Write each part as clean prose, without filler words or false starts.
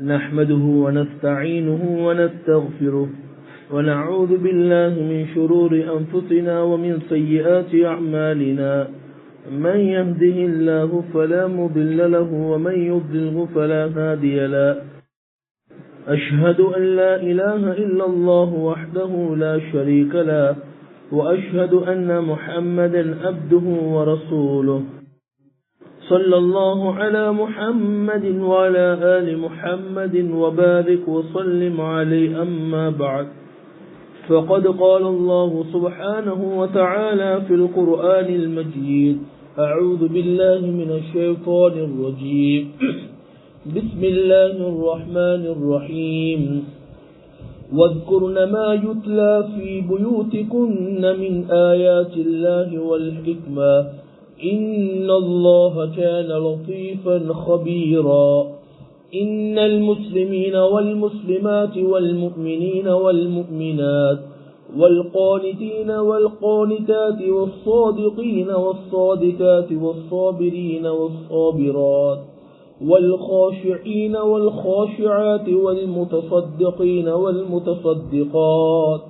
نحمده ونستعينه ونستغفره ونعوذ بالله من شرور أنفسنا ومن سيئات أعمالنا من يهده الله فلا مضل له ومن يضلله فلا هادي له أشهد أن لا إله إلا الله وحده لا شريك له وأشهد أن محمدا عبده ورسوله صلى الله على محمد وعلى آل محمد وبارك وسلم عليه أما بعد فقد قال الله سبحانه وتعالى في القرآن المجيد أعوذ بالله من الشيطان الرجيم بسم الله الرحمن الرحيم واذكرن ما يتلى في بيوتكن من آيات الله والحكمة إن الله كان لطيفا خبيرا إن المسلمين والمسلمات والمؤمنين والمؤمنات والقانتين والقانتات والصادقين والصادقات والصابرين والصابرات والخاشعين والخاشعات والمتصدقين والمتصدقات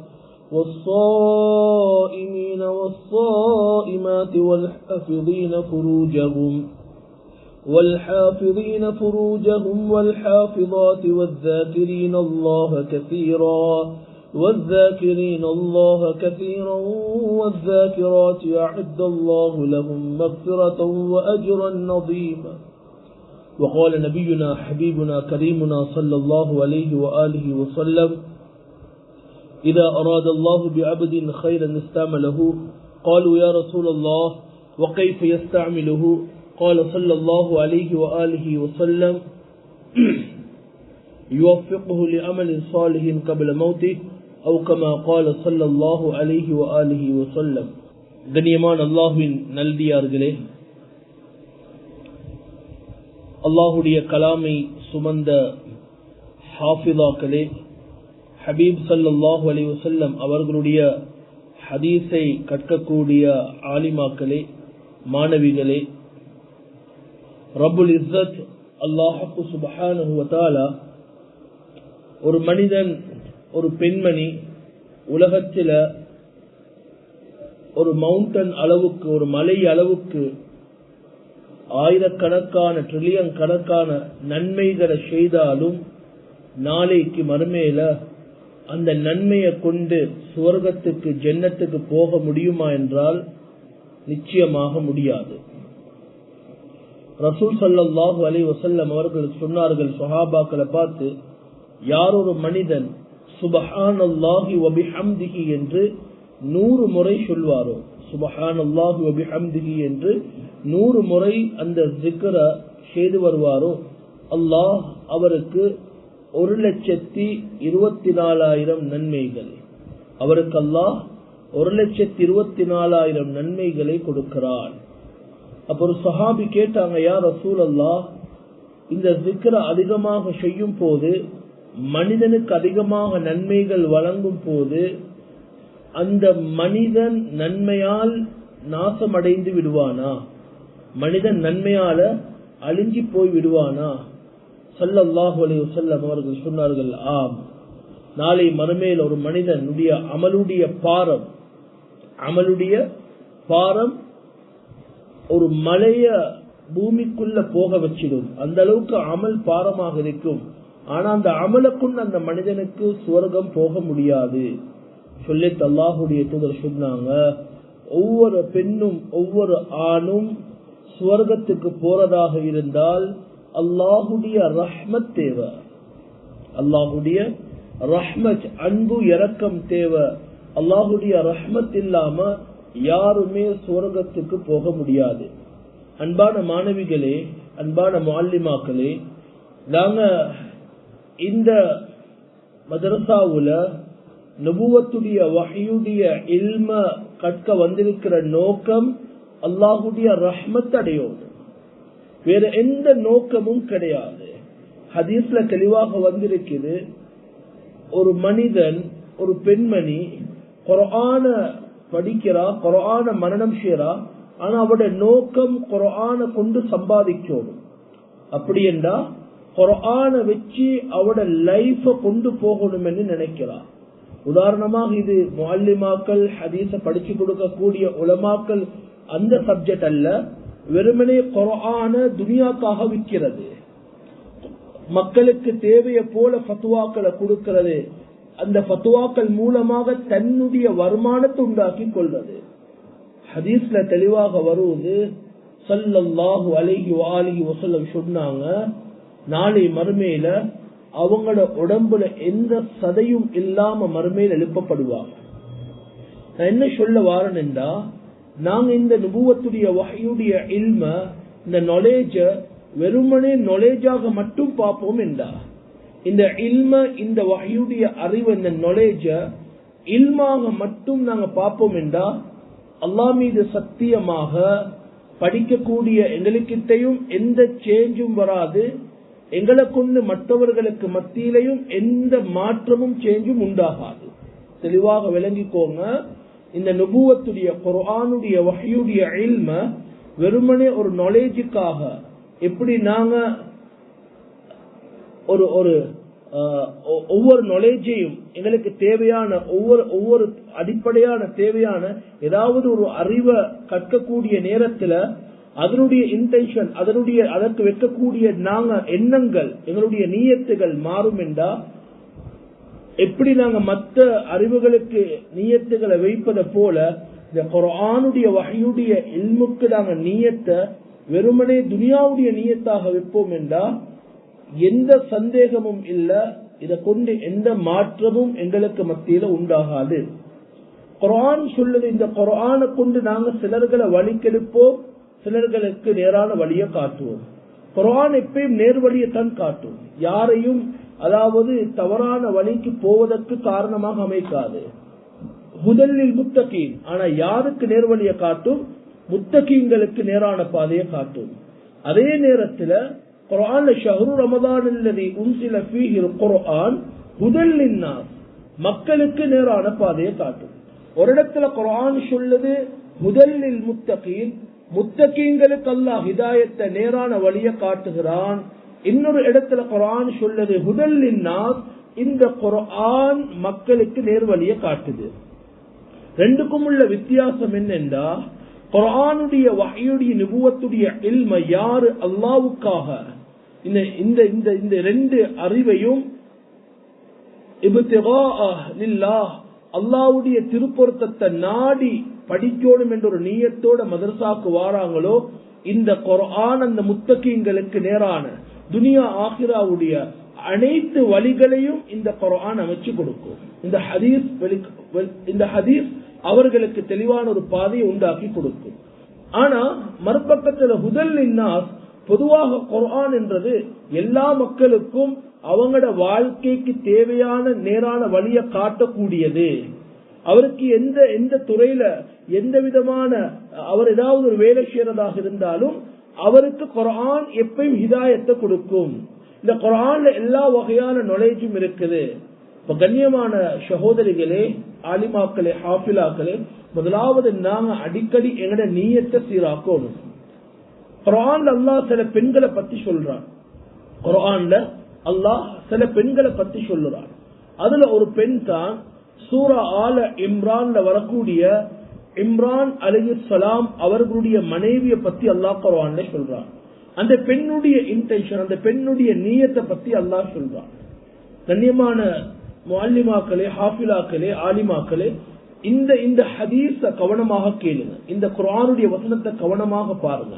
والصائمين والصائمات والحافظين فروجهم والحافظات والذاكرين الله كثيرا والذاكرات أعد الله لهم مغفرة وأجرا عظيما. وقال نبينا حبيبنا كريمنا صلى الله عليه وآله وسلم إذا أراد الله بعبد خيرا استعمله قالوا يا رسول الله وكيف يستعمله قال صلى الله عليه وآله وسلم يوفقه لعمل صالح قبل موته أو كما قال صلى الله عليه وآله وسلم. கண்ணியமான அல்லாஹ்வின் நல்லடியார்களே, அல்லாஹுடைய கலாமை சுமந்த ஹாஃபிதாக்களே, ஹபீப் ஸல்லல்லாஹு அலைஹி வஸல்லம் அவர்களுடைய ஹதீஸை கற்கக்கூடிய ஆலிமாக்களே, மாணவிகளே, ரப்புல் இஸ்ஸத் அல்லாஹ் சுப்ஹானஹு வ தஆலா ஒரு மனிதன், ஒரு பெண்மணி உலகத்தில் ஒரு மவுண்டன் அளவுக்கு, ஒரு மலை அளவுக்கு ஆயிரக்கணக்கான ட்ரில்லியன் கணக்கான நன்மைகளை செய்தாலும் நாளைக்கு மறுமையில அந்த நன்மையை கொண்டு சுவர்க்கத்துக்கு ஜன்னத்துக்கு போக முடியுமா என்றால் நிச்சயமாக முடியாது. ரசூல் ஸல்லல்லாஹு அலைஹி வஸல்லம் அவர்கள் சொன்னார்கள் சஹாபாக்களை பார்த்து, யார் ஒரு மனிதன் சுப்ஹானல்லாஹி வ பிஹம்திஹி என்று 100 முறை சொல்வாரோ, சுப்ஹானல்லாஹி வ பிஹம்திஹி என்று 100 முறை அந்த zikra செய்து வருவாரோ, அல்லாஹ் அவருக்கு 1,24,000 நன்மைகள், அவருக்கு அல்லாஹ் 1,24,000 நன்மைகளை கொடுக்கிறான். அப்ப ஒரு சஹாபி கேட்டாங்க, யா ரசூல் அல்லாஹ், இந்த zikra அதிகமாக செய்யும் போது, மனிதனுக்கு அதிகமாக நன்மைகள் வழங்கும் போது, அந்த மனிதன் நன்மையால் நாசமடைந்து விடுவானா, மனிதன் நன்மையால அழிஞ்சி போய் விடுவானா? ஸல்லல்லாஹு அலைஹி வஸல்லம் அவர்கள் சொன்னார்கள், ஆம். நாளை மறுமையில் ஒரு மனிதனுடைய அமலுடைய பாரம் ஒரு மலைய பூமிக்குள்ள போக வச்சிடும். அந்த அளவுக்கு அமல் பாரமாக இருக்கும். ஆனா அந்த அமலை கொண்டு அந்த மனிதனுக்கு சுவர்க்கம் போக முடியாது சொல்லிட்டு அல்லாஹுடைய தூதர் சொன்னாங்க, ஒவ்வொரு பெண்ணும் ஒவ்வொரு ஆணும் சுவர்க்கத்துக்கு போறதாக இருந்தால் அல்லாஹுடைய ரஹ்மத் தேவை, அல்லாஹுடைய ரஹ்மத், அன்பு இரக்கம் தேவை. அல்லாஹுடைய ரஹ்மத் இல்லாம யாருமே சுவர்க்கத்துக்கு போக முடியாது. அன்பான மாணவிகளே, அன்பான முஅல்லிமாக்களே, நாங்க இந்த மதரசாவுல நபுவத்துடைய வஹ்யுடைய இல்ம கற்க வந்திருக்கிற நோக்கம் அல்லாஹுடைய ரஹ்மத் அடையும், வேற எந்த நோக்கமும் கிடையாது. ஹதீஸ்ல தெளிவாக வந்திருக்குது, ஒரு மனிதன், ஒரு பெண்மணி குர்ஆன படிக்கிறா, குர்ஆன மனனம் செய்றா, ஆனா அவருடைய நோக்கம் குர்ஆனை கொண்டு சம்பாதிக்கணும். அப்படி என்றா குர்ஆனை வச்சு அவட லைஃப கொண்டு போகணும் என்று நினைக்கிறார். உதாரணமாக இது முஅல்லிமாக்கள், ஹதீஸ படிச்சு கொடுக்கக்கூடிய உலமாக்கள் அந்த சப்ஜெக்ட் அல்ல. வெறுமனே குர்ஆனை துனியாக்காக விற்கிறது, மக்களுக்கு தேவையை போல ஃபத்வாக்களை கொடுக்கிறது, அந்த ஃபத்வாக்கள் மூலமாக தன்னுடைய வருமானத்தை உண்டாக்கி கொள்வது. ஹதீஸ்ல தெளிவாக வருவது, ஸல்லல்லாஹு அலைஹி வஆலிஹி வஸல்லம் சொன்னாங்க, நாளை மறுமையில அவங்களோட உடம்புல எந்த சதையும் இல்லாம மறுமையில் எழுப்பப்படுவாங்க. நான் என்ன சொல்ல வாரேன்டா, நாங்க இந்த நுபுவத்துடைய வஹ்யுடைய இல்ம, இந்த நாலேஜ வெறுமனே நாலேஜாக மட்டும் பார்ப்போம் என்றா, இந்த இல்ம, இந்த வஹ்யுடைய அறிவு, இந்த நாலேஜ இல்மாக மட்டும் நாங்க பார்ப்போம் என்றா, அல்லாஹ் மீது சத்தியமாக படிக்கக்கூடிய எங்களுக்கிட்டையும் எந்த சேஞ்சும் வராது, எங்களை கொண்டு மற்றவர்களுக்கு மத்தியிலையும் எந்த மாற்றமும் சேஞ்சும் உண்டாகாது. தெளிவாக விளங்கிக்கோங்க, இந்த நுபுவத்துடைய குர்ஆனுடைய வஹ்யுடைய இல்ம வெறுமனே ஒரு நாலேஜுக்காக, எப்படி நாங்க ஒவ்வொரு நாலேஜையும் எங்களுக்கு தேவையான ஒவ்வொரு அடிப்படையான தேவையான ஏதாவது ஒரு அறிவை கற்கக்கூடிய நேரத்துல அதனுடைய இன்டென்ஷன், அதற்கு வைக்கக்கூடிய நாங்க எண்ணங்கள், எங்களுடைய நியத்துகள் மாறும் என்றா, எப்படி நாங்க மற்ற அறிவுகளுக்கு நியத்துகளை வைப்பதை போல இந்த குர்ஆனுடைய வஹ்யுடைய இல்முக்கு நாங்க நியத்தை வெறுமனே துனியாவுடைய நியத்தாக வைப்போம் என்றா எந்த சந்தேகமும் இல்ல, இதை கொண்டு எந்த மாற்றமும் எங்களுக்கு மத்தியில உண்டாகாது. குர்ஆன் சொல்லுது, இந்த குர்ஆனை கொண்டு நாங்க சிலர்களை வழிக்கெடுப்போம், சிலர்களுக்கு நேரான வழியை காட்டுவோம். குர்ஆன் எப்பயும் நேர்வழியைத்தான் காட்டும், யாரையும் அதாவது தவறான வழிக்கு போவதற்கு காரணமாக அமைக்காது. ஹுதல்லில் முத்தகீன், ஆனா யாருக்கு நேர்வழியை காட்டும்? முத்தகீன்களுக்கு நேரான பாதையை காட்டும். அதே நேரத்தில் குர்ஆன்ல ஷஹ்ரு ரமதான் அல்லதி உன்சில ஃபீஹில் குர்ஆன் ஹுதல் லின்னாஸ், மக்களுக்கு நேரான பாதையை காட்டும். ஒரு இடத்துல குர்ஆன் சொல்லுது ஹுதல்லில் முத்தகீன், முத்தகீன்களுக்கு அல்லாஹ் ஹிதாயத்தை நேரான வழியை காட்டுகிறான். இன்னொரு இடத்துல குர்ஆன் சொல்லுது ஹுதல் லின்னாஸ், இந்த குர்ஆன் மக்களுக்கு நேர்வழியை காட்டுது. ரெண்டுக்கும் உள்ள வித்தியாசம் என்னென்றா, குர்ஆனுடைய வஹ்யுடைய நுபுவத்துடைய இல்ம யாரு அல்லாஹ்வுக்காக இந்த ரெண்டு அறிவையும் இப்திகாஅ லில்லாஹ், அல்லாஹ்வுடைய திருப்பொருத்தத்தை நாடி படிக்கணும் என்ற ஒரு நியத்தோட மதரசாக்கு வாராங்களோ, இந்த குர்ஆன் அந்த முத்தகீன்களுக்கு நேரான துனியா ஆகிராவுடைய அனைத்து வழிகளையும் இந்த குர்ஆன் அமைச்சு கொடுக்கும். இந்த ஹதீஸ் அவர்களுக்கு தெளிவான ஒரு பாதையை உண்டாக்கி கொடுக்கும். ஆனா மறுபக்கத்துல ஹுதல் லின்னாஸ், பொதுவாக குர்ஆன் என்றது எல்லா மக்களுக்கும் அவங்களோட வாழ்க்கைக்கு தேவையான நேரான வழியை காட்டக்கூடியது. அவருக்கு எந்த துறையில எந்த விதமான அவர் ஏதாவது ஒரு வேலை செய்யறதாக இருந்தாலும் அவருக்கு குர்ஆன் எப்பயும் ஹிதாயத்தை கொடுக்கும். இந்த குர்ஆன்ல எல்லா வகையான நாலேஜும் இருக்குது. இப்ப கண்ணியமான சகோதரிகளே, ஆலிமாக்களே, ஹாஃபிலாக்களே, முதலாவது நாங்க அடிக்கடி எங்கட நியத்தை சீராக்கணும். குர்ஆன்ல அல்லாஹ் சில பெண்களை பத்தி சொல்றான். குர்ஆன்ல அல்லாஹ் சில பெண்களை பத்தி சொல்றான். அதுல ஒரு பெண் தான் சூரா ஆல இம்ரான்ல வரக்கூடிய இம்ரான் அலைஹிஸ்ஸலாம் அவர்களுடைய மனைவியை பத்தி அல்லாஹ் குர்ஆன்ல சொல்றான். அந்த பெண்ணுடைய இன்டென்ஷன், அந்த பெண்ணுடைய நியத்தை பத்தி அல்லாஹ் சொல்றான். கண்ணியமான முஅல்லிமாக்களே, ஹாஃபிலாக்களே, ஆலிமாக்களே, இந்த ஹதீஸ கவனமாக கேளுங்க, இந்த குர்ஆனுடைய வசனத்தை கவனமாக பாருங்க,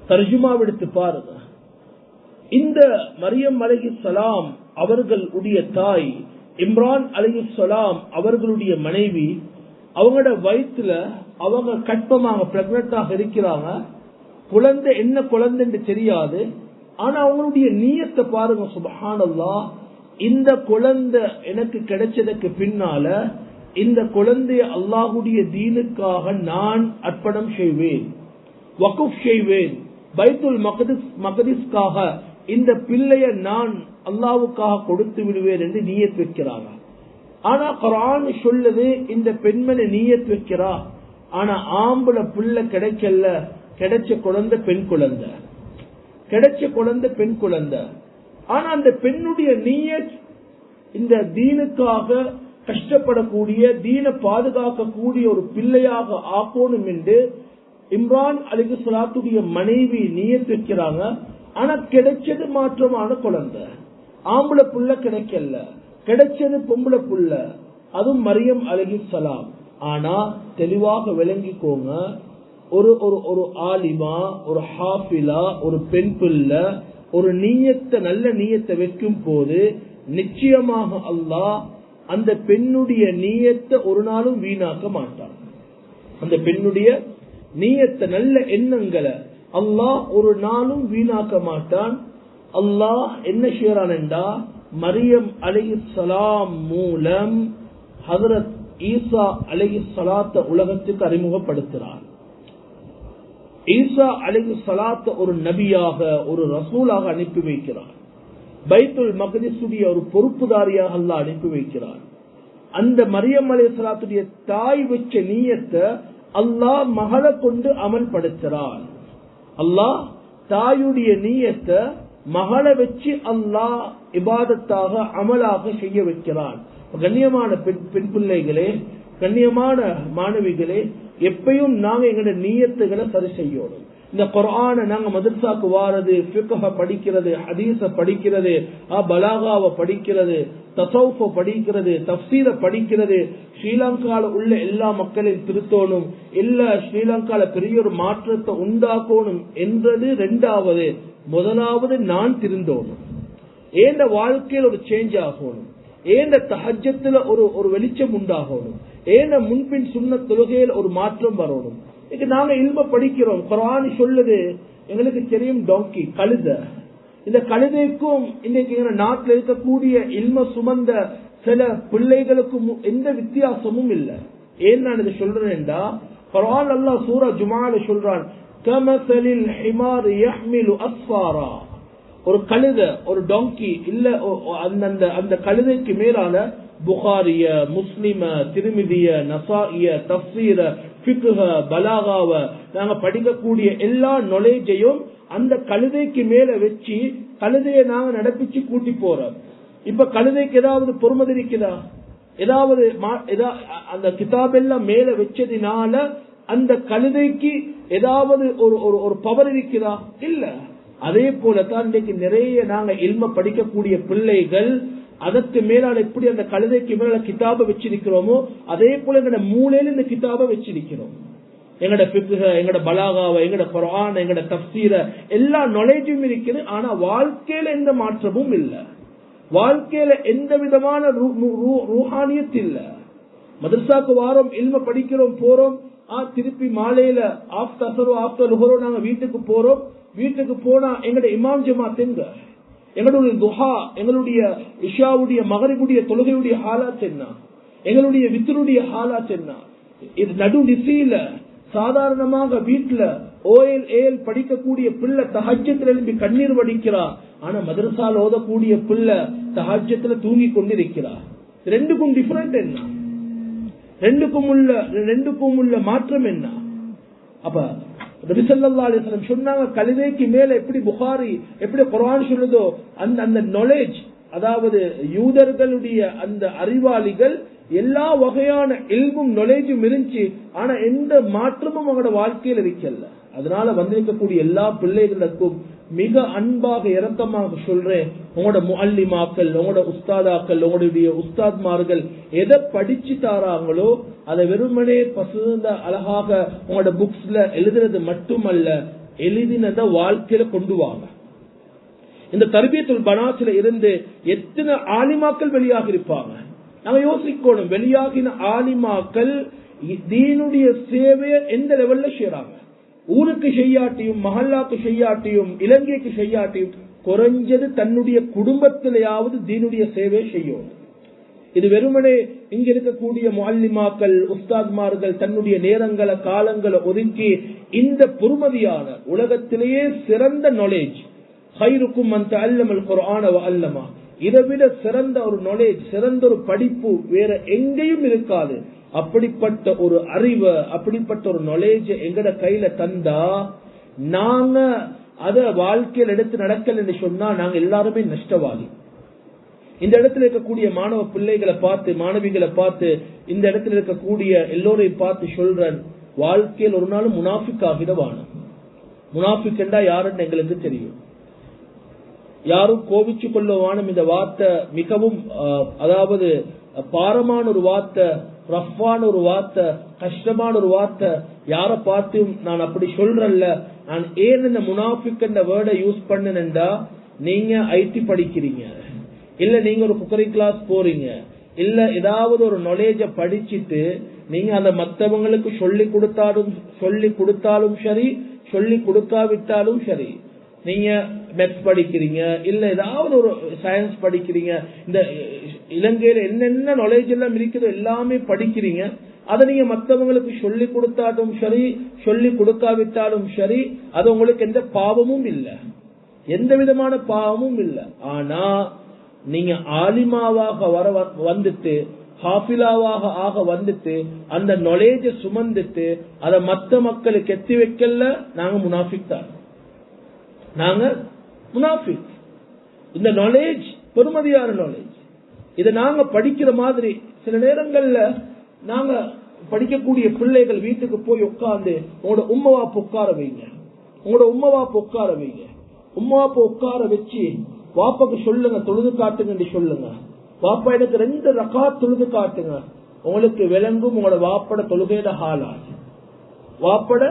தர்ஜுமா எடுத்து பாருங்க. இந்த மரியம் அலைஹிஸ்ஸலாம் அவர்களுடைய தாய், இம்ரான் அலைஹிஸ்ஸலாம் அவர்களுடைய மனைவி, அவங்களோட வயிற்றுல அவங்க கற்பமாக பிரெக்னண்டாக இருக்கிறாங்க. குழந்தை என்ன குழந்தைன்னு தெரியாது. ஆனா அவங்களுடைய நியத்தை பாருங்க, சுப்ஹானல்லாஹ். இந்த குழந்தை எனக்கு கிடைச்சதுக்கு பின்னால இந்த குழந்தைய அல்லாஹ்வுடைய தீனுக்காக நான் அர்ப்பணம் செய்வேன், வக்ஃப் செய்வேன், பைத்துல் மக்திஸ்காக இந்த பிள்ளைய நான் அல்லாஹ்வுக்காக கொடுத்து விடுவேன் என்று நியத் வைக்கிறாங்க. ஆனா குர்ஆன் சொல்லுது இந்த பெண்மணி நியத் வைக்கிறா, ஆனா ஆம்பளை பிள்ளை கிடைக்கல, கிடைச்ச குழந்தை பெண் குழந்தை, கிடைச்ச குழந்தை பெண் குழந்தை. ஆனா அந்த பெண்ணுடைய நியத் இந்த தீனுக்காக கஷ்டப்படக்கூடிய, தீனை பாதுகாக்கக்கூடிய ஒரு பிள்ளையாக ஆக்கணும் என்று இம்ரான் அலைஹிஸ்ஸலாத்துடைய மனைவி நியத் வைக்கிறாங்க. ஆனா கிடைச்சது மாற்றமான குழந்தை, ஆம்பளை புள்ள கிடைக்கல, கிடைச்சது பொம்பளை புள்ள, அதுவும் மரியம் அலைஹிஸ்ஸலாம். ஆனா தெளிவாக விளங்கிக்கோங்க, ஒரு ஒரு ஒரு ஆலிமா, ஒரு ஹாஃபிலா, ஒரு பெண் பிள்ளை ஒரு நீயத்தை, நல்ல நீயத்தை வைக்கும் போது நிச்சயமாக அல்லாஹ் அந்த பெண்ணுடைய நீயத்தை ஒரு நாளும் வீணாக்க மாட்டான். அந்த பெண்ணுடைய நீயத்தை, நல்ல எண்ணங்களை அல்லாஹ் ஒரு நாளும் வீணாக்க மாட்டான். அல்லாஹ் என்ன செய்யறான் என்றா, மரியம் அலைஹிஸ்ஸலாம் மூலம் ஹஜ்ரத் ஈசா அலைஹிஸ்ஸலாத்தை உலகத்துக்கு அறிமுகப்படுத்துறான். ஈசா அலைஹிஸ்ஸலாத்தை ஒரு நபியாக, ஒரு ரசூலாக அனுப்பி வைக்கிறார். பைத்துல் மக்திஸுடைய ஒரு பொறுப்புதாரியாக அல்லாஹ் அனுப்பி வைக்கிறார். அந்த மரியம் அலைஹிஸ்ஸலாத்துடைய தாய் வச்ச நீயத்தை அல்லாஹ் மகளை கொண்டு அமல்படுத்துறான். அல்லாஹ் தாயுடைய நீயத்தை மகளை வச்சு அல்லாஹ் இபாதத்தாக அமலாக செய்ய வைக்கிறான். கண்ணியமான பெண் பிள்ளைகளே, கண்ணியமான மாணவிகளே, எப்பயும் நாங்க எங்களுடைய நீயத்துகளை சரி செய்யணும். இந்த குர்ஆனை நாங்க மதரசாக்கு வாரது, ஃபிக்ஹ படிக்கிறது, ஹதீஸ படிக்கிறது, பலாகாவை படிக்கிறது, தஸவுஃப படிக்கிறது, தஃப்சீர படிக்கிறது, ஸ்ரீலங்கால உள்ள எல்லா மக்களையும் திருத்தணும், எல்லா ஸ்ரீலங்கால பெரிய ஒரு மாற்றத்தை உண்டாக்கணும் என்றது ரெண்டாவது. முதலாவது நான் திருந்தோணும், ஏந்த வாழ்க்கையில் ஒரு சேஞ்ச் ஆகணும், ஏந்த தஹஜ்ஜத்துல ஒரு வெளிச்சம் உண்டாகணும், ஏந்த முன்பின் சுன்னத் தொழுகையில் ஒரு மாற்றம் வரணும். நாங்க இல்ம படிக்கிறோம், குர்ஆன் சொல்லுது, எங்களுக்கு தெரியும் டாங்கி, கழுத. இந்த கழுதைக்கும் இன்னைக்கு நாட்டில் இருக்கக்கூடிய இல்ம சுமந்த சில பிள்ளைகளுக்கும் எந்த வித்தியாசமும் இல்லை. ஏன் நான் இதை சொல்றேன்டா, குர்ஆன் அல்லாஹ் சூரா ஜுமால சொல்றான், கமஸலில் ஹிமார் யஹ்மிலு அஸ்ஃபாரா. ஒரு கழுத, ஒரு டாங்கி இல்ல, அந்த கழுதைக்கு மேலான புகாரிய, முஸ்லிம, திருமிதிய, நசாஇய, தஃப்சீர, ஃபிக்ஹ, பலாகாவ நாங்க படிக்கக்கூடிய எல்லா நாலேஜையும் அந்த கழுதைக்கு மேல வச்சு கழுதையை நாங்க நடப்பிச்சு கூட்டி போறோம். இப்ப கழுதைக்கு ஏதாவது பொறுமதி இருக்குதா? ஏதாவது அந்த கிதாபெல்லாம் மேல வச்சதினால அந்த கழுதைக்கு ஏதாவது ஒரு பவர் இருக்குதா? இல்ல. அதே போலதான் இன்னைக்கு நிறைய நாங்க இல்ம படிக்கக்கூடிய பிள்ளைகள் அதற்கு மேலால எப்படி அந்த கழுதைக்கு மேல கிதாப வச்சிருக்கிறோமோ அதே போல எங்கட மூலையில இந்த கிதாப வச்சிருக்கிறோம். எங்கட ஃபிக்ஹ, எங்கட பலாகாவ, எங்கட குர்ஆன், எங்கட தஃப்சீர எல்லா நாலேஜும் இருக்குது. ஆனா வாழ்க்கையில எந்த மாற்றமும் இல்ல, வாழ்க்கையில எந்த விதமான ரூஹானியத் இல்ல. மதரசாக்கு வாரம், இல்ம படிக்கிறோம், போறோம், திருப்பி மாலையில ஆஃப்டர் அஸரோ ஆஃப்டர் லுஹரோ நாங்க வீட்டுக்கு போறோம். வீட்டுக்கு போனா எங்கட இமாம் ஜமாத் எங்க, எங்களுடைய துஹா, எங்களுடைய இஷாவுடைய மகரிபுடைய தொழுகையுடைய ஹாலாத் என்ன, எங்களுடைய வித்ருடைய ஹாலாத் என்ன? இது நடு நிசையில சாதாரணமாக வீட்டுல OL படிக்கக்கூடிய பிள்ளை தஹஜ்ஜத்துல எழுப்பி கண்ணீர் வடிக்கிறா. ஆனா மதரசால ஓதக்கூடிய பிள்ளை தஹஜ்ஜத்துல தூங்கி கொண்டிருக்கிறா. ரெண்டுக்கும் டிஃபரெண்ட் என்ன? ரெண்டுக்கும் உள்ள மாற்றம் என்ன? அப்ப நபி ஸல்லல்லாஹு அலைஹி வஸல்லம் சொன்னாங்க, கழுதைக்கு மேல எப்படி புகாரி, எப்படி குர்ஆன் சொல்லுதோ அந்த நாலேஜ், அதாவது யூதர்களுடைய அந்த அறிவாளிகள் எல்லா வகையான இல்மும் நாலேஜும் இருந்துச்சு. ஆனா எந்த மாற்றமும் அவங்களோட வாழ்க்கையில இருக்கல. அதனால வந்திருக்கக்கூடிய எல்லா பிள்ளைகளுக்கும் மிக அன்பாக இரக்கமாக சொல்றேன், உங்களோட முஅல்லிமாக்கள், உங்களோட உஸ்தாதாக்கள், உங்களுடைய உஸ்தாத்மார்கள் எதை படிச்சு தாராங்களோ அதை வெறுமனே பசுந்த அழகாக உங்களோட புக்ஸ்ல எழுதுறது மட்டுமல்ல, எழுதினத வாழ்க்கையில கொண்டு வாங்க. இந்த தர்பியத்துல் பனாத்ல இருந்து எத்தனை ஆலிமாக்கள் வெளியாக இருப்பாங்க. நாங்க யோசிக்கணும், வெளியாகின ஆலிமாக்கள் தீனுடைய சேவையை எந்த லெவல்ல செய்யறாங்க. ஊருக்கு செய்யாட்டியும், மஹல்லாக்கு செய்யாட்டியும், இலங்கைக்கு செய்யாட்டியும், குறைஞ்சது தன்னுடைய குடும்பத்திலேயாவது தீனுடைய சேவை செய்யும். இது வெறுமனே இங்க இருக்கக்கூடிய முஅல்லிமாக்கள், உஸ்தாத்மார்கள் தன்னுடைய நேரங்களை, காலங்களை ஒதுக்கி இந்த பொறுமதியான உலகத்திலேயே சிறந்த நாலேஜ், خيركم من تعلم القرآن وعلمه, இதை விட சிறந்த ஒரு நாலேஜ், சிறந்த ஒரு படிப்பு வேற எங்கேயும் இருக்காது. அப்படிப்பட்ட ஒரு அறிவை, அப்படிப்பட்ட ஒரு நாலேஜ் எங்கட கையில தந்தா நாங்க அத வாழ்க்கையில் எடுத்து நடக்கல் என்று சொன்னா நாங்க எல்லாருமே நஷ்டவாதி. இந்த இடத்துல இருக்கக்கூடிய மாணவ பிள்ளைகளை பார்த்து, மாணவிகளை பார்த்து, இந்த இடத்துல இருக்கக்கூடிய எல்லோரையும் பார்த்து சொல்றேன், வாழ்க்கையில் ஒரு நாள் முனாஃபிக் ஆகிடவான. முனாஃபிக் என்றா யாருன்னு எங்களுக்கு தெரியும். யாரும் கோபிச்சு கொள்ளவானும். இந்த வார்த்தை மிகவும் அதாவது பாரமான ஒரு வார்த்தை, ரஃப்பான ஒரு வார்த்தை, கஷ்டமான ஒரு வார்த்தை. யார பார்த்தும் நான் அப்படி சொல்றேன்ல. நான் ஏன் இந்த முனாஃபிக் என்ற வேர்டை யூஸ் பண்ணேன்டா, நீங்க ஐடி படிக்கிறீங்க, இல்ல நீங்க ஒரு குக்கரி கிளாஸ் போறீங்க, இல்ல ஏதாவது ஒரு நாலேஜ படிச்சுட்டு நீங்க அந்த மத்தவங்களுக்கு சொல்லி கொடுத்தாலும் சரி, சொல்லி கொடுக்காவிட்டாலும் சரி, நீங்க மேத்ஸ் படிக்கிறீங்க, இல்ல ஏதாவது ஒரு சயின்ஸ் படிக்கிறீங்க, இந்த இலங்கையில என்னென்ன நாலேஜ் எல்லாம் இருக்குதோ எல்லாமே படிக்கிறீங்க. அதை நீங்க மற்றவங்களுக்கு சொல்லி கொடுத்தாலும் சரி, சொல்லி கொடுக்காவிட்டாலும் சரி, அது உங்களுக்கு எந்த பாவமும் இல்லை, எந்த விதமான பாவமும் இல்லை. ஆனா நீங்க ஆலிமாவாக வந்துட்டு, ஹாஃபிலாவாக ஆக வந்துட்டு, அந்த நாலேஜ சுமந்துட்டு அதை மற்ற மக்களுக்கு எத்தி வைக்கல, நாங்க முனாஃபிக் தான். நாங்க முனாஃபிக். இந்த நாலேஜ் பெருமதியான நாலேஜ். இதை நாங்க படிக்கிற மாதிரி சில நேரங்கள்ல நாங்க படிக்கக்கூடிய பிள்ளைகள் வீட்டுக்கு போய் உட்கார்ந்து உங்களோட உம்மவாப்பு உட்கார வைங்க, உங்களோட உம்மவாப்பு உட்கார வைங்க. உம்மவாப்பு உட்கார வச்சு வாப்பாக்கு சொல்லுங்க, தொழுது காட்டுங்க சொல்லுங்க. வாப்பா எனக்கு 2 ரகாத் தொழுது காட்டுங்க. உங்களுக்கு விளங்கும் உங்களோட வாப்பட தொழுகையிட ஹாலாத், வாப்பட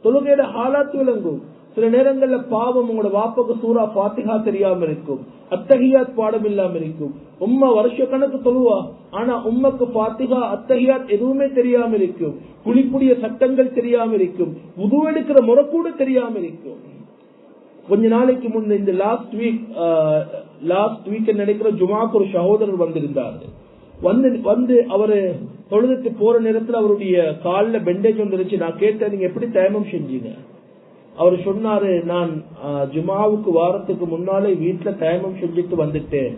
தொழுகையிட ஹாலாத் விளங்கும். சில நேரங்கள்ல பாவம் உங்களோட வாப்பாக்கு சூரா ஃபாத்திஹா தெரியாம இருக்கும், அத்தஹியாத் பாடம் இல்லாம இருக்கும். உம்மா வருஷ கணக்கு தொழுவா, ஆனா உம்மக்கு ஃபாத்திஹா அத்தஹியாத் எதுவுமே தெரியாம இருக்கும், குளிப்புடைய சட்டங்கள் தெரியாம இருக்கும், உது எடுக்கிற முறைக்கூட தெரியாம இருக்கும். கொஞ்ச நாளைக்கு முன்ன இந்த லாஸ்ட் வீக் நினைக்கிற ஜுமாக்கு ஒரு சகோதரர் வந்திருந்தாரு. வந்து அவரு தொழுதுட்டு போற நேரத்தில் அவருடைய காலில் பெண்டேஜ் வந்துருச்சு. நான் கேட்டேன், நீங்க எப்படி தயமம் செஞ்சீங்க? அவர் சொன்னாரு, நான் ஜுமாவுக்கு வாரத்துக்கு முன்னாலே வீட்டுல தயமம் செஞ்சுட்டு வந்துட்டேன்.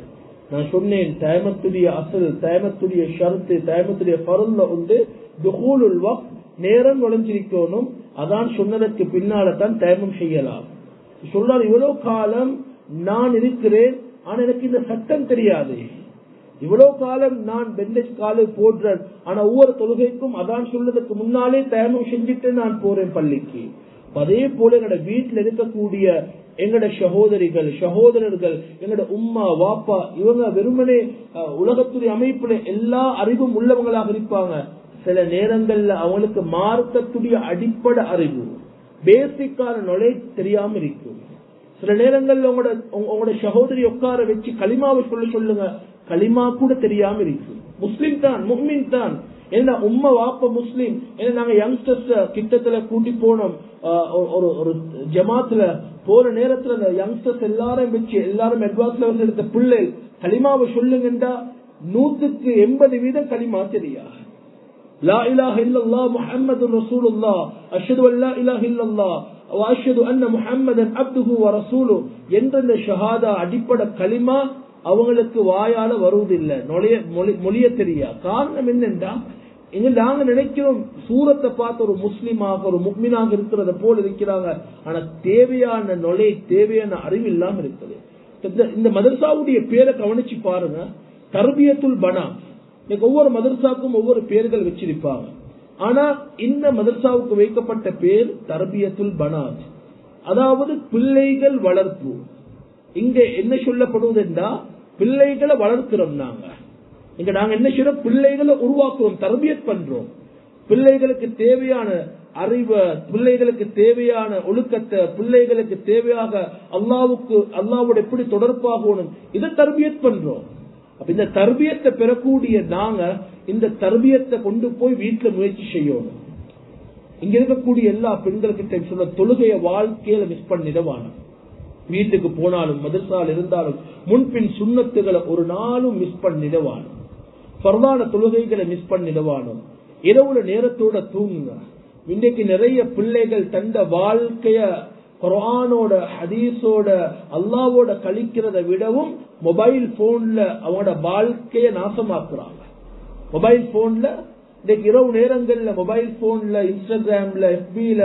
நான் சொன்னேன், தயமத்துடைய அசல், தயமத்துடைய ஷர்த்து, தயமத்துடைய ஃபர்ல்ல வந்து துஹூலுல் வக்த், நேரம் நுழைஞ்சிருக்கணும். அதான் சொன்னதற்கு பின்னால தான் தயமம் செய்யலாம். சொல்றாரு, இவ்வளவு காலம் நான் இருக்கிறேன், ஆனா எனக்கு இந்த சட்டம் தெரியாது. இவ்வளவு காலம் நான் பெண்டேஜ் காலை போடுறேன், ஆனா ஒவ்வொரு தொழுகைக்கும் அதான் சொல்றதுக்கு முன்னாலே தயமம் செஞ்சுட்டு நான் போறேன் பள்ளிக்கு. அதே போல எங்களோட வீட்டில் இருக்கக்கூடிய எங்களோட சகோதரர்கள், எங்களோட உம்மா வாப்பா, இவங்க வெறுமனே உலகத்துடைய அமைப்புல எல்லா அறிவும் உள்ளவங்களாக இருப்பாங்க. சில நேரங்கள்ல அவங்களுக்கு மார்க்கத்துடைய அடிப்படை அறிவு, பேசிக்கான நாலேஜ் தெரியாம இருக்கும். சில நேரங்கள்ல உங்களோட சகோதரி உட்கார வச்சு களிமாவை சொல்லுங்க, களிமா கூட தெரியாம இருக்கு. முஸ்லிம் தான், முஃமின் தான். ஏன்னா உம்மா வாப்பா முஸ்லிம். ஏன்னா நாங்க யங்ஸ்டர்ஸ் கிட்டத்துல கூட்டி போனோம், ஒரு ஜமாத்துல போற நேரத்துல அந்த யங்ஸ்டர்ஸ் எல்லாரும் வச்சு எல்லாரும் அட்வான்ஸ் லெவல் எடுத்த பிள்ளை களிமாவை சொல்லுங்கண்டா 100% களிமா தெரியா. லா இலாஹ இல்லல்லாஹ் முஹம்மதுர் ரசூலுல்லாஹ் அஷ்ஹது அல்லா இலாஹ இல்லல்லாஹ் வ அஷ்ஹது அன்ன முஹம்மதன் அப்துஹு வ ரசூலுஹு என்ற இந்த ஷஹாதா அடிப்படை களிமா அவங்களுக்கு வாயால வருவதில்லை, மொழிய தெரியா. காரணம் என்னென்றா, இங்க நாங்க நினைக்கிறோம் சூரத்தை பார்த்து ஒரு முஸ்லிமாக ஒரு முக்மினாக இருக்கிறத போல இருக்கிறாங்க, ஆனா தேவையான நாலேஜ், தேவையான அறிவு இல்லாம இருக்குது. இந்த மதரசாவுடைய பேரை கவனிச்சு பாருங்க, தர்பியத்துல் பனாத். ஒவ்வொரு மதரசாவுக்கும் ஒவ்வொரு பேர்கள் வச்சிருப்பாங்க, ஆனா இந்த மதரசாவுக்கு வைக்கப்பட்ட பேர் தர்பியத்துல் பனாத், அதாவது பிள்ளைகள் வளர்ப்பு. இங்க என்ன சொல்லப்படுவது என்றா, பிள்ளைகளை வளர்க்கிறோம். நாங்க என்ன செய்யறோம், பிள்ளைகளை உருவாக்குறோம், தர்பியத் பண்றோம். பிள்ளைகளுக்கு தேவையான அறிவை, பிள்ளைகளுக்கு தேவையான ஒழுக்கத்தை, பிள்ளைகளுக்கு தேவையாக அல்லாவோட எப்படி தொடர்பாகணும், இதை தர்பியத் பண்றோம். அப்ப இந்த தர்பியத்தை பெறக்கூடிய நாங்க இந்த தர்பியத்தை கொண்டு போய் வீட்டுல முயற்சி செய்யணும். இங்க இருக்கக்கூடிய எல்லா பெண்களுக்கு சொல்ல, தொழுகைய வாழ்க்கையில மிஸ் பண்ணிடவான. வீட்டுக்கு போனாலும் மதரசால இருந்தாலும் முன்பின் சுன்னத்துகளை ஒரு நாளும் மிஸ் பண்ணிடவான. ஃபர்தான தொழுகைகளை மிஸ் பண்ணிடவானோம். இரவுல நேரத்தோட தூங்குங்க. இன்னைக்கு நிறைய பிள்ளைகள் தந்த வாழ்க்கைய குர்ஆனோட ஹதீஸோட அல்லாவோட கழிக்கிறத விடவும் மொபைல் போன்ல அவனோட வாழ்க்கைய நாசமாக்குறாங்க. மொபைல் போன்ல இன்னைக்கு இரவு நேரங்கள்ல மொபைல் போன்ல, இன்ஸ்டாகிராம்ல, எஃபில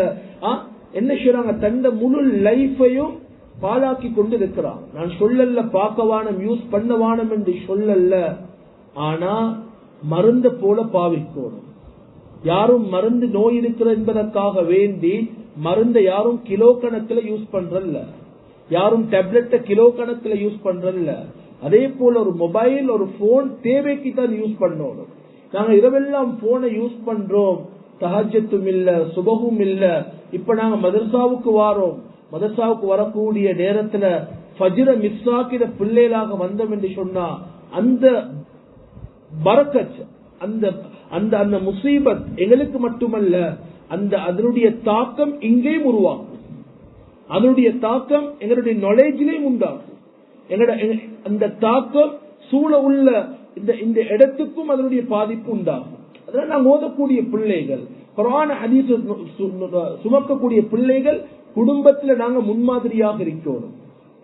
என்ன செய்யறாங்க, தந்த முழு லைஃபையும் பாழாக்கி கொண்டு இருக்கிறான். நான் சொல்லல பார்க்கவானம் யூஸ் பண்ணவானம் என்று சொல்லல, ஆனா மருந்த போல பாவிக்கணும். யாரும் மருந்து நோய் இருக்கிற என்பதற்காக வேண்டி மருந்தை யாரும் கிலோ கணக்கில் யூஸ் பண்றல்ல, யாரும் டேப்லெட்டை கிலோ கணக்கில் யூஸ் பண்றல்ல. அதே போல ஒரு மொபைல் ஒரு போன் தேவைக்கு தான் யூஸ் பண்ணணும். நாங்க இரவெல்லாம் போனை யூஸ் பண்றோம், தஹஜ்ஜத்தும் இல்ல, சுபஹும் இல்ல. இப்ப நாங்க மதரசாவுக்கு வாரோம், மதரசாவுக்கு வரக்கூடிய நேரத்துல ஃபஜ்ர மிஸ் ஆக்கிற பிள்ளைகளாக வந்தோம் என்று சொன்னா அந்த பரக்கத், அந்த அந்த அந்த முசீபத் எங்களுக்கு மட்டுமல்ல, அந்த அதனுடைய தாக்கம் இங்கேயும் உருவாகும். அதனுடைய தாக்கம் எங்களுடைய நாலேஜிலையும் உண்டாகும். அந்த தாக்கம் சூழ உள்ள இந்த இடத்துக்கும் அதனுடைய பாதிப்பு உண்டாகும். அதனால நாங்கள் ஓதக்கூடிய பிள்ளைகள், குர்ஆன் ஹதீஸ் சுமக்கக்கூடிய பிள்ளைகள் குடும்பத்துல நாங்க முன்மாதிரியாக இருக்கணும்.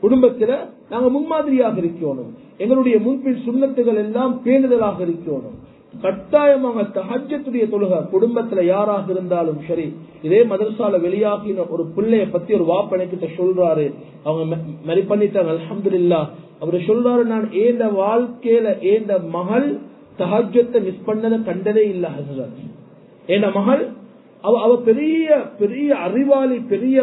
குடும்பத்துல நாங்க முன்மாதிரியாக இருக்கணும். எங்களுடைய முன்பின் சுன்னத்துகள் எல்லாம் பேணுதலாக இருக்கணும். கட்டாயமாக தஹஜ்ஜுடைய தொழுகை குடும்பத்துல யாராக இருந்தாலும் சரி. இதே மதரசால வெளியாகின ஒரு பிள்ளைய பத்தி ஒரு வாப்பனைக்கிட்ட சொல்றாரு, அவங்க மரி பண்ணிட்டாங்க அல்ஹம்துலில்லாஹ். அவரு சொல்றாரு, நான் ஏந்த வாழ்க்கையில ஏந்த மகள் தஹஜ்ஜத்தை மிஸ் பண்ணத கண்டதே இல்ல ஹஸ்ரத். ஏந்த மகள் அவ பெரிய பெரிய அறிவாளி, பெரிய